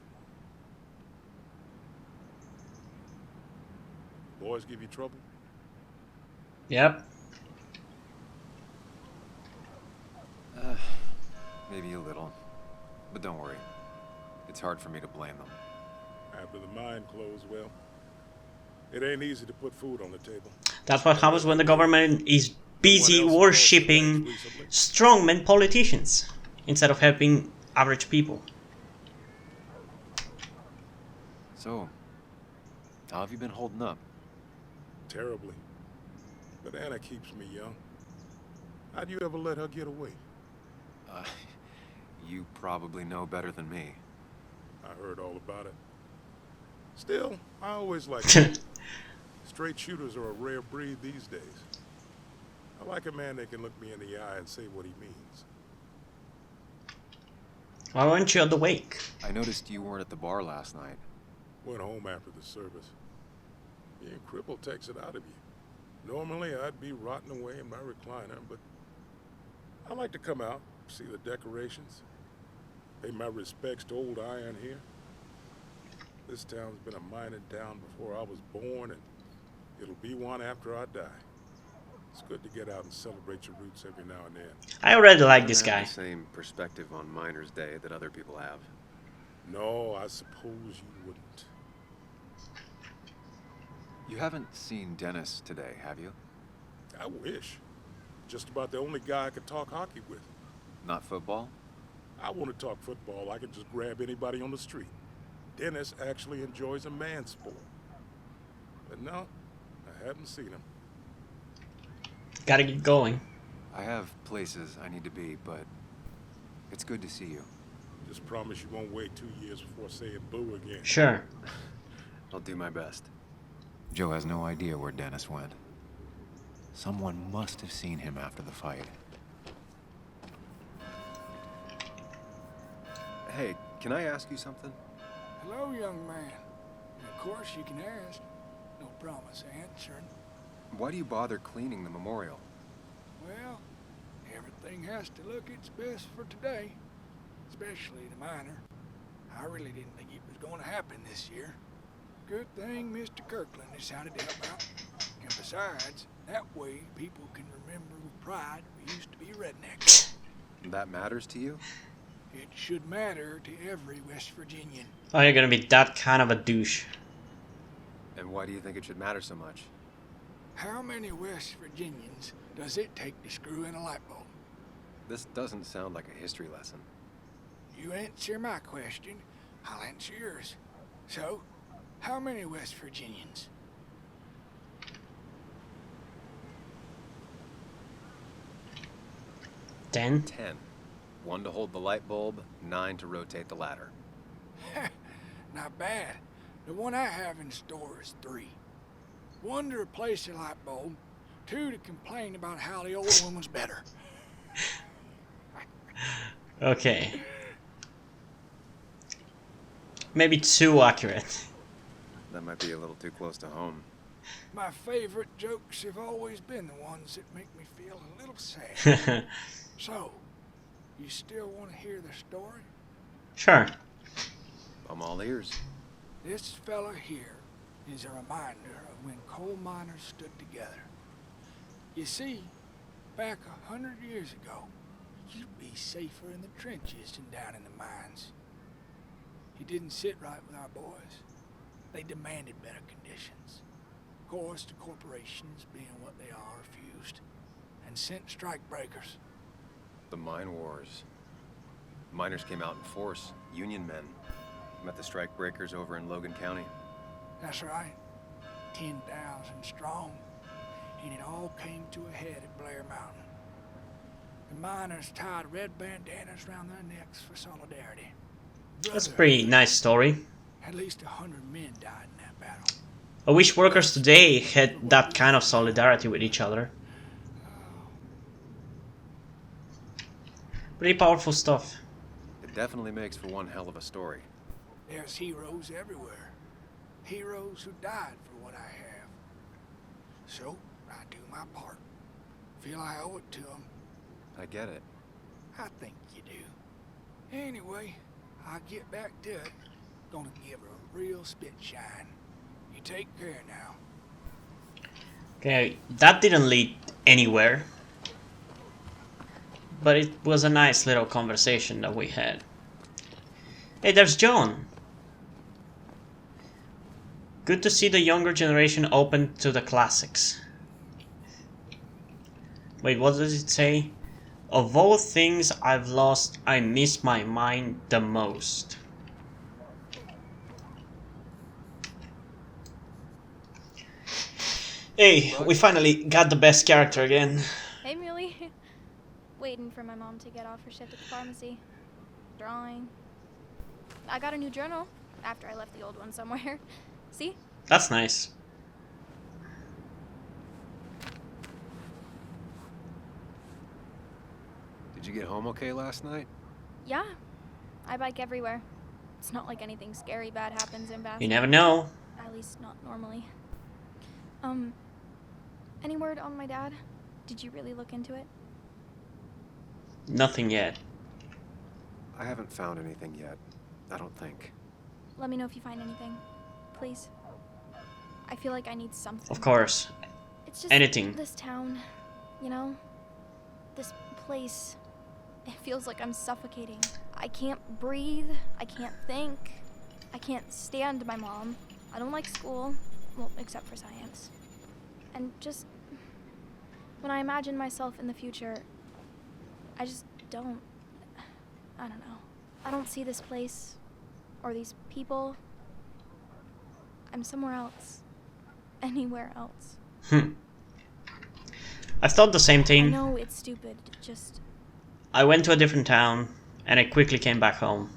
Boys give you trouble? Yep. Maybe a little. But don't worry. It's hard for me to blame them. After the mine closed, well, it ain't easy to put food on the table. That's what happens when the government is busy worshipping strongman politicians instead of helping average people. So, how have you been holding up? Terribly. But Anna keeps me young. How'd you ever let her get away? You probably know better than me. I heard all about it. Still, I always liked it. Straight shooters are a rare breed these days. I like a man that can look me in the eye and say what he means. Why weren't you at the wake? I noticed you weren't at the bar last night. Went home after the service. Being crippled takes it out of you. Normally, I'd be rotting away in my recliner, but I like to come out, see the decorations, pay my respects to old iron here. This town's been a mining town before I was born, and it'll be one after I die. It's good to get out and celebrate your roots every now and then. I already like You this don't have guy. the same perspective on Miners' Day that other people have. No, I suppose you wouldn't. You haven't seen Dennis today, have you? I wish. Just about the only guy I could talk hockey with. Not football? I want to talk football. I can just grab anybody on the street. Dennis actually enjoys a man's sport. But no, I haven't seen him. Gotta get going. I have places I need to be, but it's good to see you. Just promise you won't wait 2 years before saying boo again. Sure. I'll do my best. Joe has no idea where Dennis went. Someone must have seen him after the fight. Hey, can I ask you something? Hello, young man. And of course you can ask. No promise answered. Why do you bother cleaning the memorial? Well, everything has to look its best for today. Especially the miner. I really didn't think it was going to happen this year. Good thing Mr. Kirkland decided to help out. And besides, that way people can remember with pride we used to be rednecks. That matters to you? It should matter to every West Virginian. Oh, you're gonna be that kind of a douche. And why do you think it should matter so much? How many West Virginians does it take to screw in a light bulb? This doesn't sound like a history lesson. You answer my question, I'll answer yours. So, how many West Virginians? 10? 10. 1 to hold the light bulb, 9 to rotate the ladder. Not bad. The one I have in store is 3. 1 to replace the light bulb, 2 to complain about how the old one was better. Okay. Maybe too accurate. That might be a little too close to home. My favorite jokes have always been the ones that make me feel a little sad. So, you still want to hear the story? Sure. I'm all ears. This fella here is a reminder of when coal miners stood together. You see, back 100 years ago, you'd be safer in the trenches than down in the mines. He didn't sit right with our boys. They demanded better conditions. Of course, the corporations, being what they are, refused and sent strike breakers. The mine wars. Miners came out in force. Union men. Met the strike breakers over in Logan County. That's right. 10,000 strong. And it all came to a head at Blair Mountain. The miners tied red bandanas around their necks for solidarity. That's a pretty nice story. At least 100 men died in that battle. I wish workers today had that kind of solidarity with each other. Pretty powerful stuff. It definitely makes for one hell of a story. There's heroes everywhere. Heroes who died for what I have. So, I do my part. Feel I owe it to them. I get it. I think you do. Anyway, I'll get back to it. Gonna give her a real spit shine. You take care now. Okay, that didn't lead anywhere. But it was a nice little conversation that we had. Hey, there's John. Good to see the younger generation open to the classics. Wait, what does it say? Of all things I've lost, I miss my mind the most. Hey, we finally got the best character again. Hey, Muley. Waiting for my mom to get off her shift at the pharmacy. Drawing. I got a new journal after I left the old one somewhere. See? That's nice. Did you get home okay last night? Yeah. I bike everywhere. It's not like anything scary bad happens in Bath. You never know. At least not normally. Any word on my dad? Did you really look into it? Nothing yet. I haven't found anything yet. I don't think. Let me know if you find anything. Please. I feel like I need something. Of course. It's just anything. This town. You know, this place, it feels like I'm suffocating. I can't breathe, I can't think, I can't stand my mom. I don't like school, well, except for science. And just, when I imagine myself in the future, I just don't, I don't know. I don't see this place, or these people. I'm somewhere else. Anywhere else. I thought the same I thing. know it's stupid, just... I went to a different town, and I quickly came back home.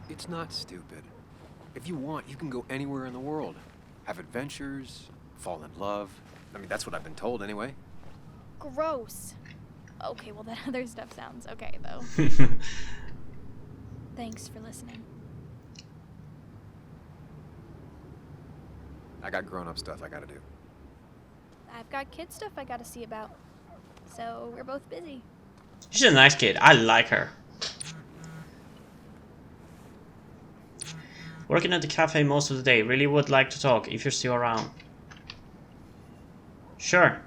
It's not stupid. If you want, you can go anywhere in the world. Have adventures, fall in love. I mean, that's what I've been told anyway. Gross. Okay, well that other stuff sounds okay, though. Thanks for listening. I got grown-up stuff I gotta do. I've got kid stuff I gotta see about. So we're both busy. She's a nice kid. I like her. Working at the cafe most of the day. Really would like to talk if you're still around. Sure.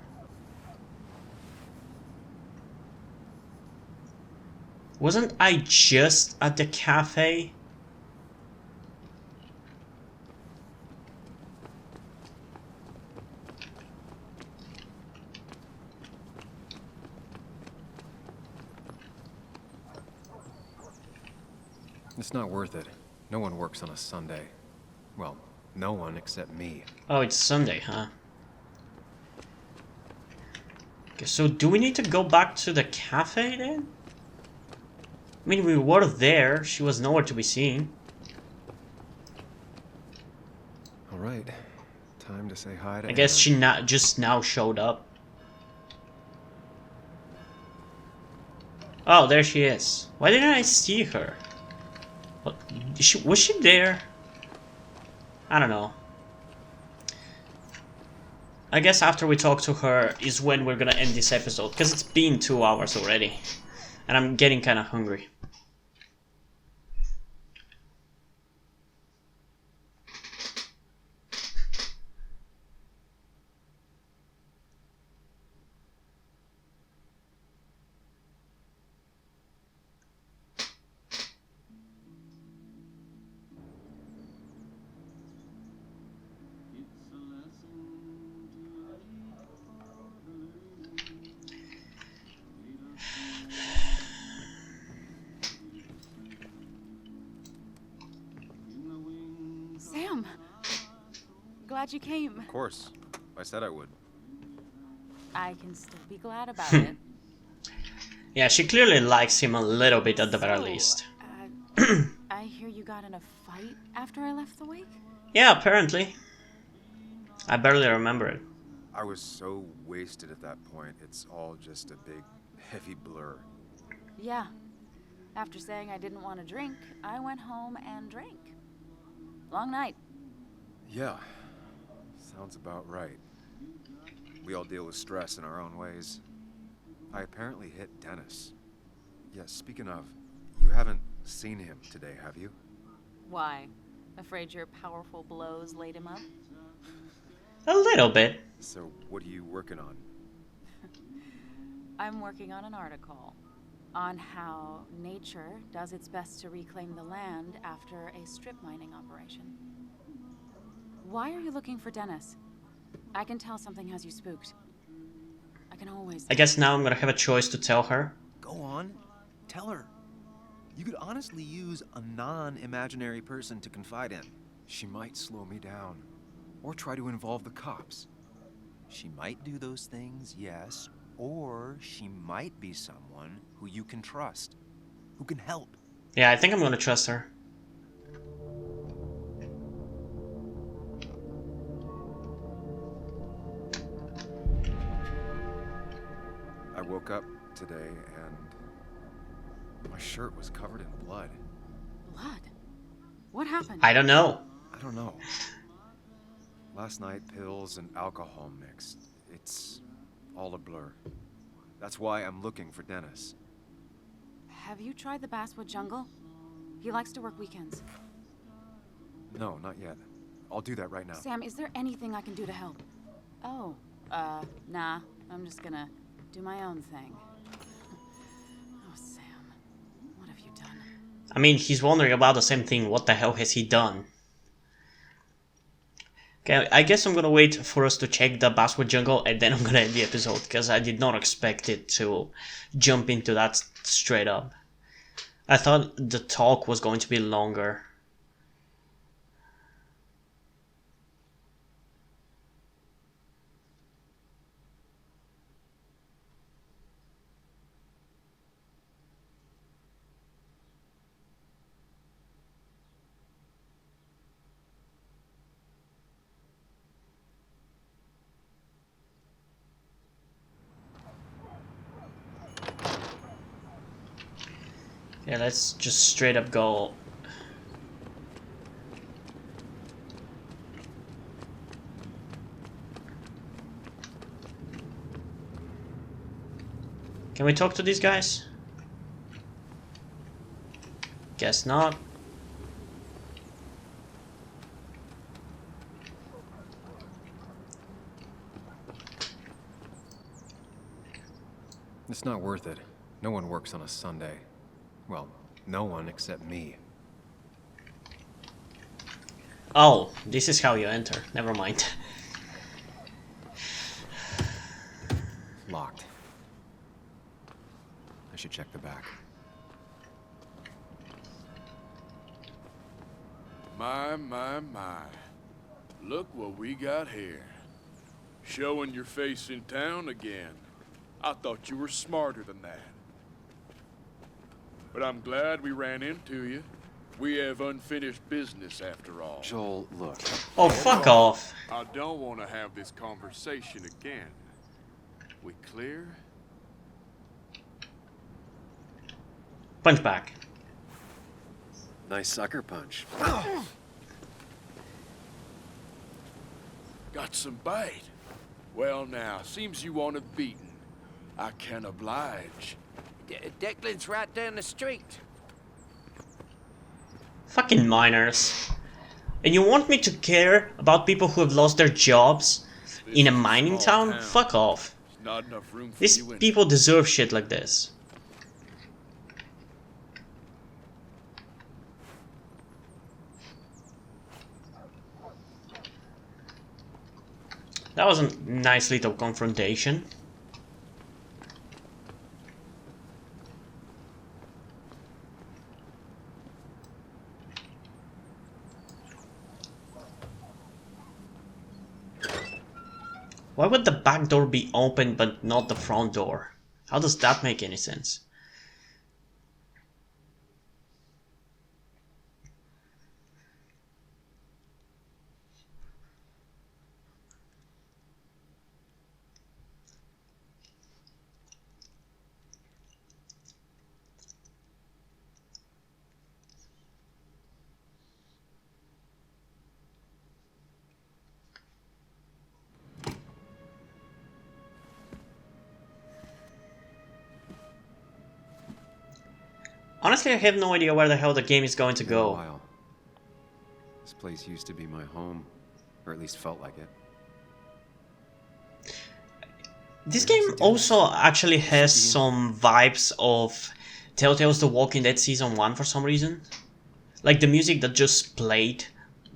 Wasn't I just at the cafe? It's not worth it. No one works on a Sunday. Well, no one except me. Oh, it's Sunday, huh? Okay, so do we need to go back to the cafe then? I mean, we were there. She was nowhere to be seen. All right. Time to say hi to I guess Anna. she just now showed up. Oh, there she is. Why didn't I see her? What, was she there? I don't know. I guess after we talk to her is when we're gonna end this episode, because it's been 2 hours already. And I'm getting kind of hungry. Sam! Glad you came. Of course. I said I would. I can still be glad about it. Yeah, she clearly likes him a little bit at the very least. I hear you got in a fight after I left the wake? Yeah, apparently. I barely remember it. I was so wasted at that point, it's all just a big, heavy blur. Yeah. After saying I didn't want to drink, I went home and drank. Long night. Yeah. Sounds about right. We all deal with stress in our own ways. I apparently hit Dennis. Yes, speaking of, you haven't seen him today, have you? Why? Afraid your powerful blows laid him up? A little bit. So, what are you working on? I'm working on an article on how nature does its best to reclaim the land after a strip mining operation. Why are you looking for Dennis? I can tell something has you spooked. I can always... I guess now I'm gonna have a choice to tell her. Go on. Tell her. You could honestly use a non-imaginary person to confide in. She might slow me down. Or try to involve the cops. She might do those things, yes. Or she might be someone who you can trust. Who can help. Yeah, I think I'm gonna trust her. I woke up today and my shirt was covered in blood. Blood? What happened? I don't know. I don't know. Last night, pills and alcohol mixed. It's all a blur. That's why I'm looking for Dennis. Have you tried the Basswood Jungle? He likes to work weekends. No, not yet. I'll do that right now. Sam, is there anything I can do to help? Oh, Nah. I'm just gonna do my own thing. Oh, Sam. What have you done? I mean, he's wondering about the same thing. What the hell has he done? Okay, I guess I'm gonna wait for us to check the Basswood Jungle and then I'm gonna end the episode, because I did not expect it to jump into that straight up. I thought the talk was going to be longer. Yeah, let's just straight up go. Can we talk to these guys? Guess not. It's not worth it. No one works on a Sunday. Well, no one except me. Oh, this is how you enter. Never mind. Locked. I should check the back. My. Look what we got here. Showing your face in town again. I thought you were smarter than that. But I'm glad we ran into you. We have unfinished business after all. Joel, look. Oh, fuck off. I don't want to have this conversation again. We clear? Punch back. Nice sucker punch. Got some bite. Well now, seems you want it beaten. I can oblige. Declan's right down the street. Fucking miners. And you want me to care about people who have lost their jobs in a mining town? Fuck off. Not enough room for These you in people deserve shit like this. That was a nice little confrontation. Why would the back door be open but not the front door? How does that make any sense? Honestly, I have no idea where the hell the game is going to go. While. This place used to be my home, or at least felt like it. This game also actually has some vibes of Telltale's The Walking Dead Season 1 for some reason. Like the music that just played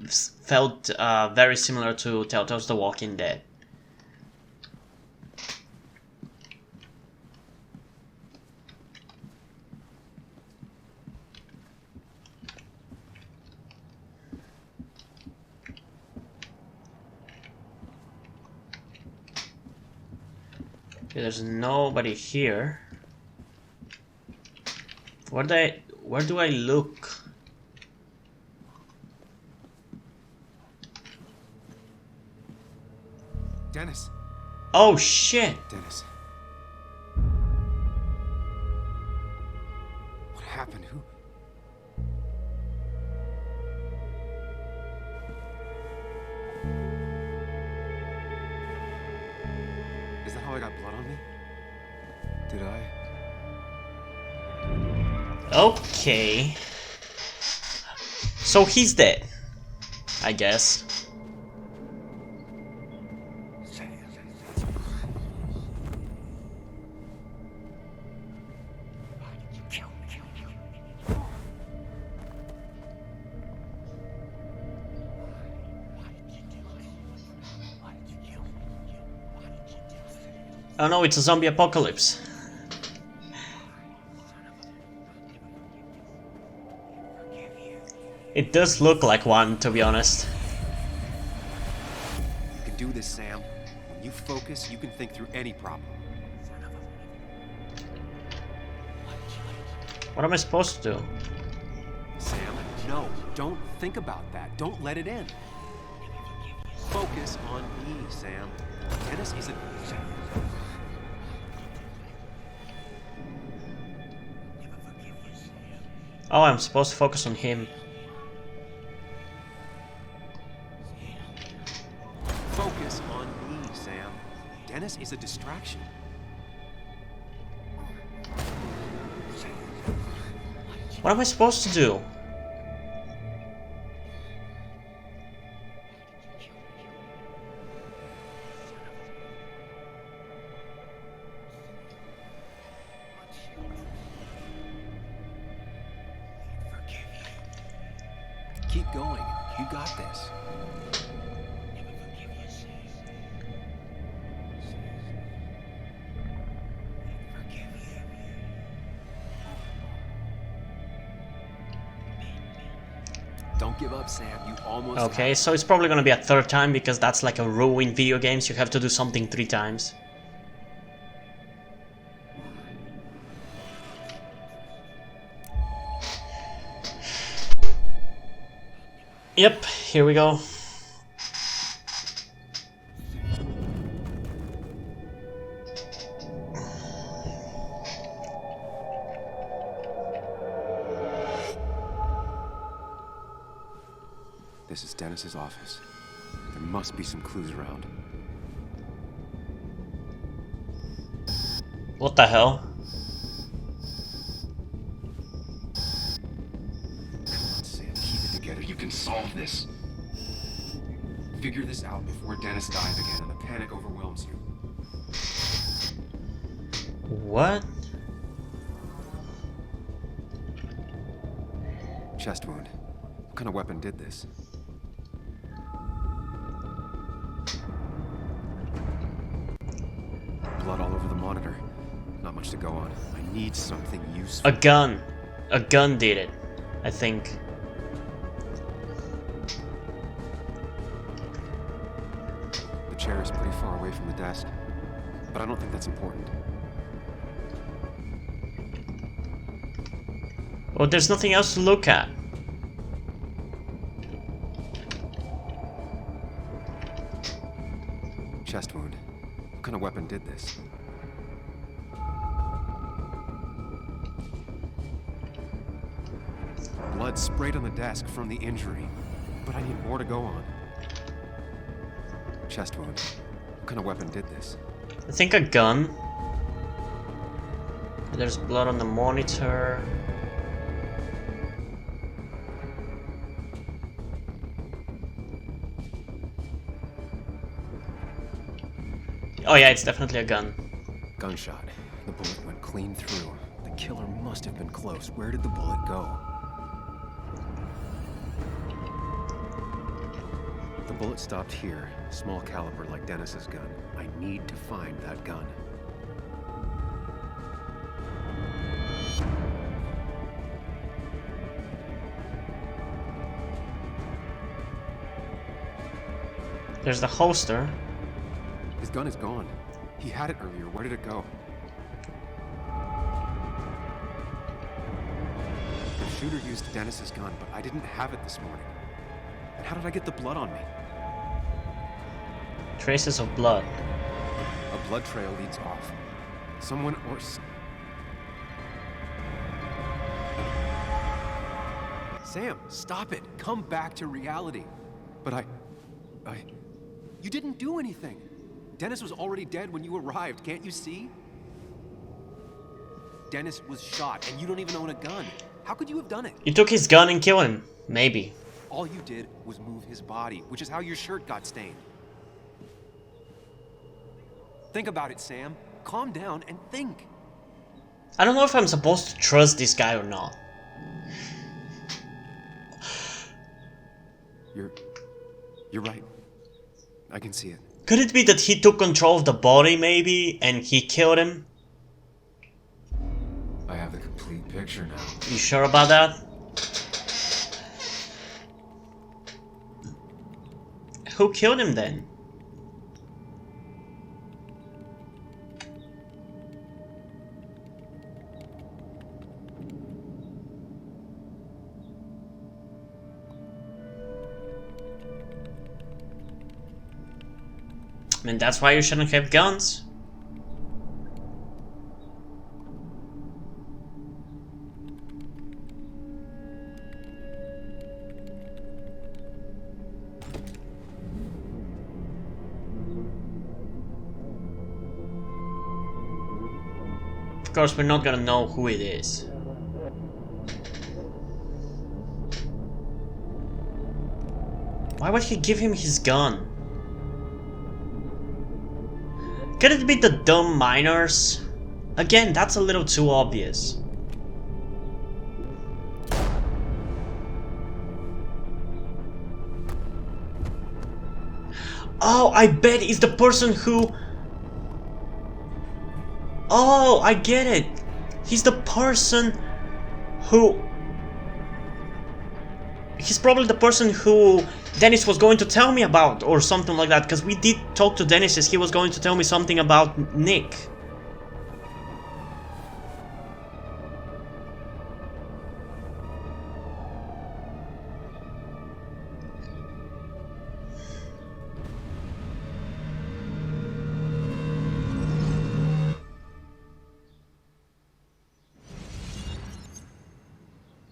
felt very similar to Telltale's The Walking Dead. Okay, there's nobody here. Where do I look? Dennis. Oh shit. Dennis. What happened? Who? Is that how I got blood on me? Did I? Okay. So he's dead, I guess. Oh no, it's a zombie apocalypse. It does look like one, to be honest. You can do this, Sam. When you focus, you can think through any problem. What am I supposed to do? Sam, no, don't think about that. Don't let it in. Focus on me, Sam. Dennis isn't... Oh, I'm supposed to focus on him. Focus on me, Sam. Dennis is a distraction. What am I supposed to do? Keep going. You got this. Don't give up, Sam. You almost Okay, so it's probably gonna be a third time because that's like a rule in video games. You have to do something 3 times. Yep, here we go. This is Dennis's office. There must be some clues around. What the hell? Sam, keep it together. You can solve this. Figure this out before Dennis dies again and the panic overwhelms you. What? Chest wound. What kind of weapon did this? Blood all over the monitor. Not much to go on. I need something useful. A gun. A gun did it, I think. The chair is pretty far away from the desk, but I don't think that's important. Oh, there's nothing else to look at. Chest wound. What kind of weapon did this? Blood sprayed on the desk from the injury, but I need more to go on. Chest wound. What kind of weapon did this? I think a gun. There's blood on the monitor. Oh yeah, it's definitely a gun. Gunshot. The bullet went clean through. The killer must have been close. Where did the bullet go? The bullet stopped here. Small caliber like Dennis's gun. I need to find that gun. There's the holster. His gun is gone. He had it earlier. Where did it go? The shooter used Dennis's gun, but I didn't have it this morning. And how did I get the blood on me? Traces of blood. A blood trail leads off. Someone or... Sam, stop it. Come back to reality. But You didn't do anything. Dennis was already dead when you arrived, can't you see? Dennis was shot, and you don't even own a gun. How could you have done it? You took his gun and killed him. Maybe. All you did was move his body, which is how your shirt got stained. Think about it, Sam. Calm down and think. I don't know if I'm supposed to trust this guy or not. You're right. I can see it. Could it be that he took control of the body, maybe, and he killed him? I have the complete picture now. You sure about that? Who killed him then? I mean, that's why you shouldn't have guns. Of course, we're not gonna know who it is. Why would he give him his gun? Could it be the dumb miners? Again, that's a little too obvious. Oh, I bet it's the person who... Oh, I get it. He's the person who... He's probably the person who Dennis was going to tell me about, or something like that, because we did talk to Dennis as he was going to tell me something about Nick.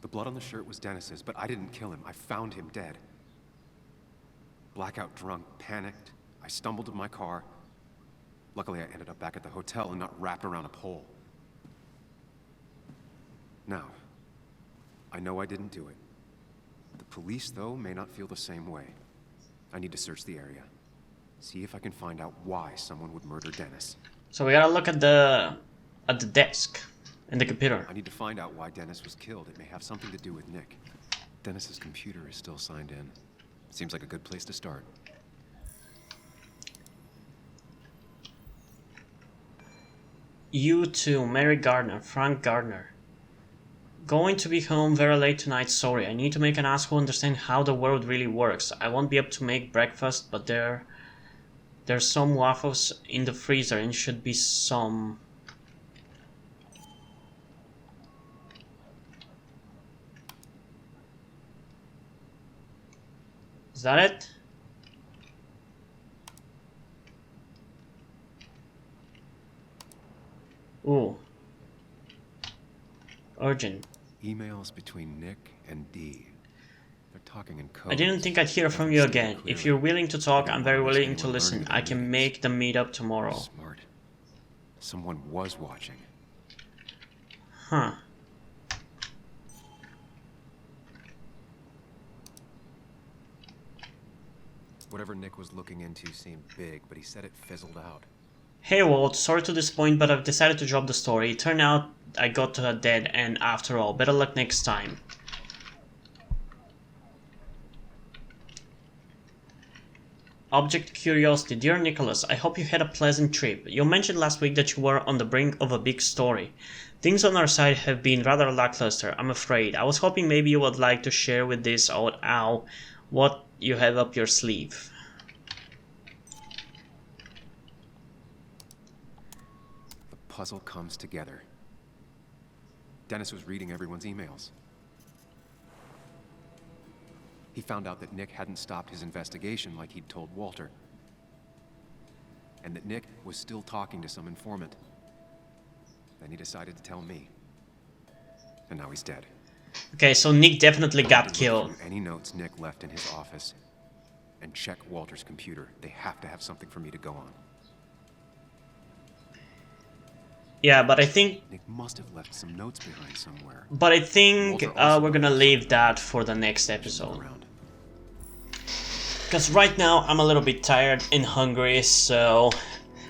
The blood on the shirt was Dennis's, but I didn't kill him. I found him dead. Blackout drunk, panicked. I stumbled to my car. Luckily, I ended up back at the hotel and not wrapped around a pole. Now, I know I didn't do it. The police, though, may not feel the same way. I need to search the area. See if I can find out why someone would murder Dennis. So we gotta look at the desk in the computer. I need to find out why Dennis was killed. It may have something to do with Nick. Dennis's computer is still signed in. Seems like a good place to start. You too, Mary Gardner, Frank Gardner. Going to be home very late tonight, sorry. I need to make an asshole understand how the world really works. I won't be able to make breakfast, but there's some waffles in the freezer and should be some... Is that it? Ooh. Urgent. Emails between Nick and Dee. They're talking in code. I didn't think I'd hear from you again. If you're willing to talk, I'm very willing to listen. I can make the meetup tomorrow. Smart. Someone was watching. Huh. Whatever Nick was looking into seemed big, but he said it fizzled out. Hey Walt, sorry to disappoint, but I've decided to drop the story. It turned out I got to a dead end after all. Better luck next time. Object Curiosity. Dear Nicholas, I hope you had a pleasant trip. You mentioned last week that you were on the brink of a big story. Things on our side have been rather lackluster, I'm afraid. I was hoping maybe you would like to share with this owl what you have up your sleeve. The puzzle comes together. Dennis was reading everyone's emails. He found out that Nick hadn't stopped his investigation like he'd told Walter. And that Nick was still talking to some informant. Then he decided to tell me. And now he's dead. Okay, so Nick definitely got killed. Any notes Nick left in his office and check Walter's computer. They have to have something for me to go on. Yeah, but I think... Nick must have left some notes behind somewhere. But I think we're gonna leave that for the next episode. Because right now I'm a little bit tired and hungry, so...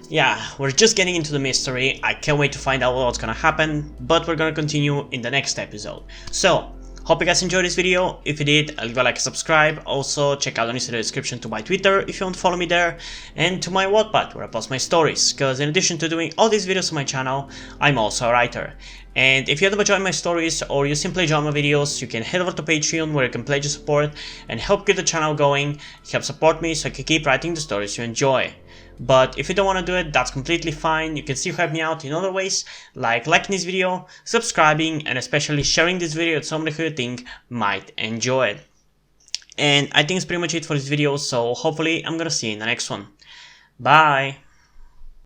Yeah, we're just getting into the mystery. I can't wait to find out what's gonna happen, but we're gonna continue in the next episode. So, Hope you guys enjoyed this video. If you did, leave a like and subscribe. Also, check out the links in the description to my Twitter if you want to follow me there, and to my Wattpad where I post my stories, because in addition to doing all these videos on my channel, I'm also a writer. And if you haven't enjoyed my stories or you simply enjoy my videos, you can head over to Patreon where you can pledge your support and help keep the channel going, help support me so I can keep writing the stories you enjoy. But if you don't want to do it, that's completely fine. You can still help me out in other ways, like liking this video, subscribing, and especially sharing this video with somebody who you think might enjoy it. And I think it's pretty much it for this video, so hopefully I'm gonna see you in the next one. Bye!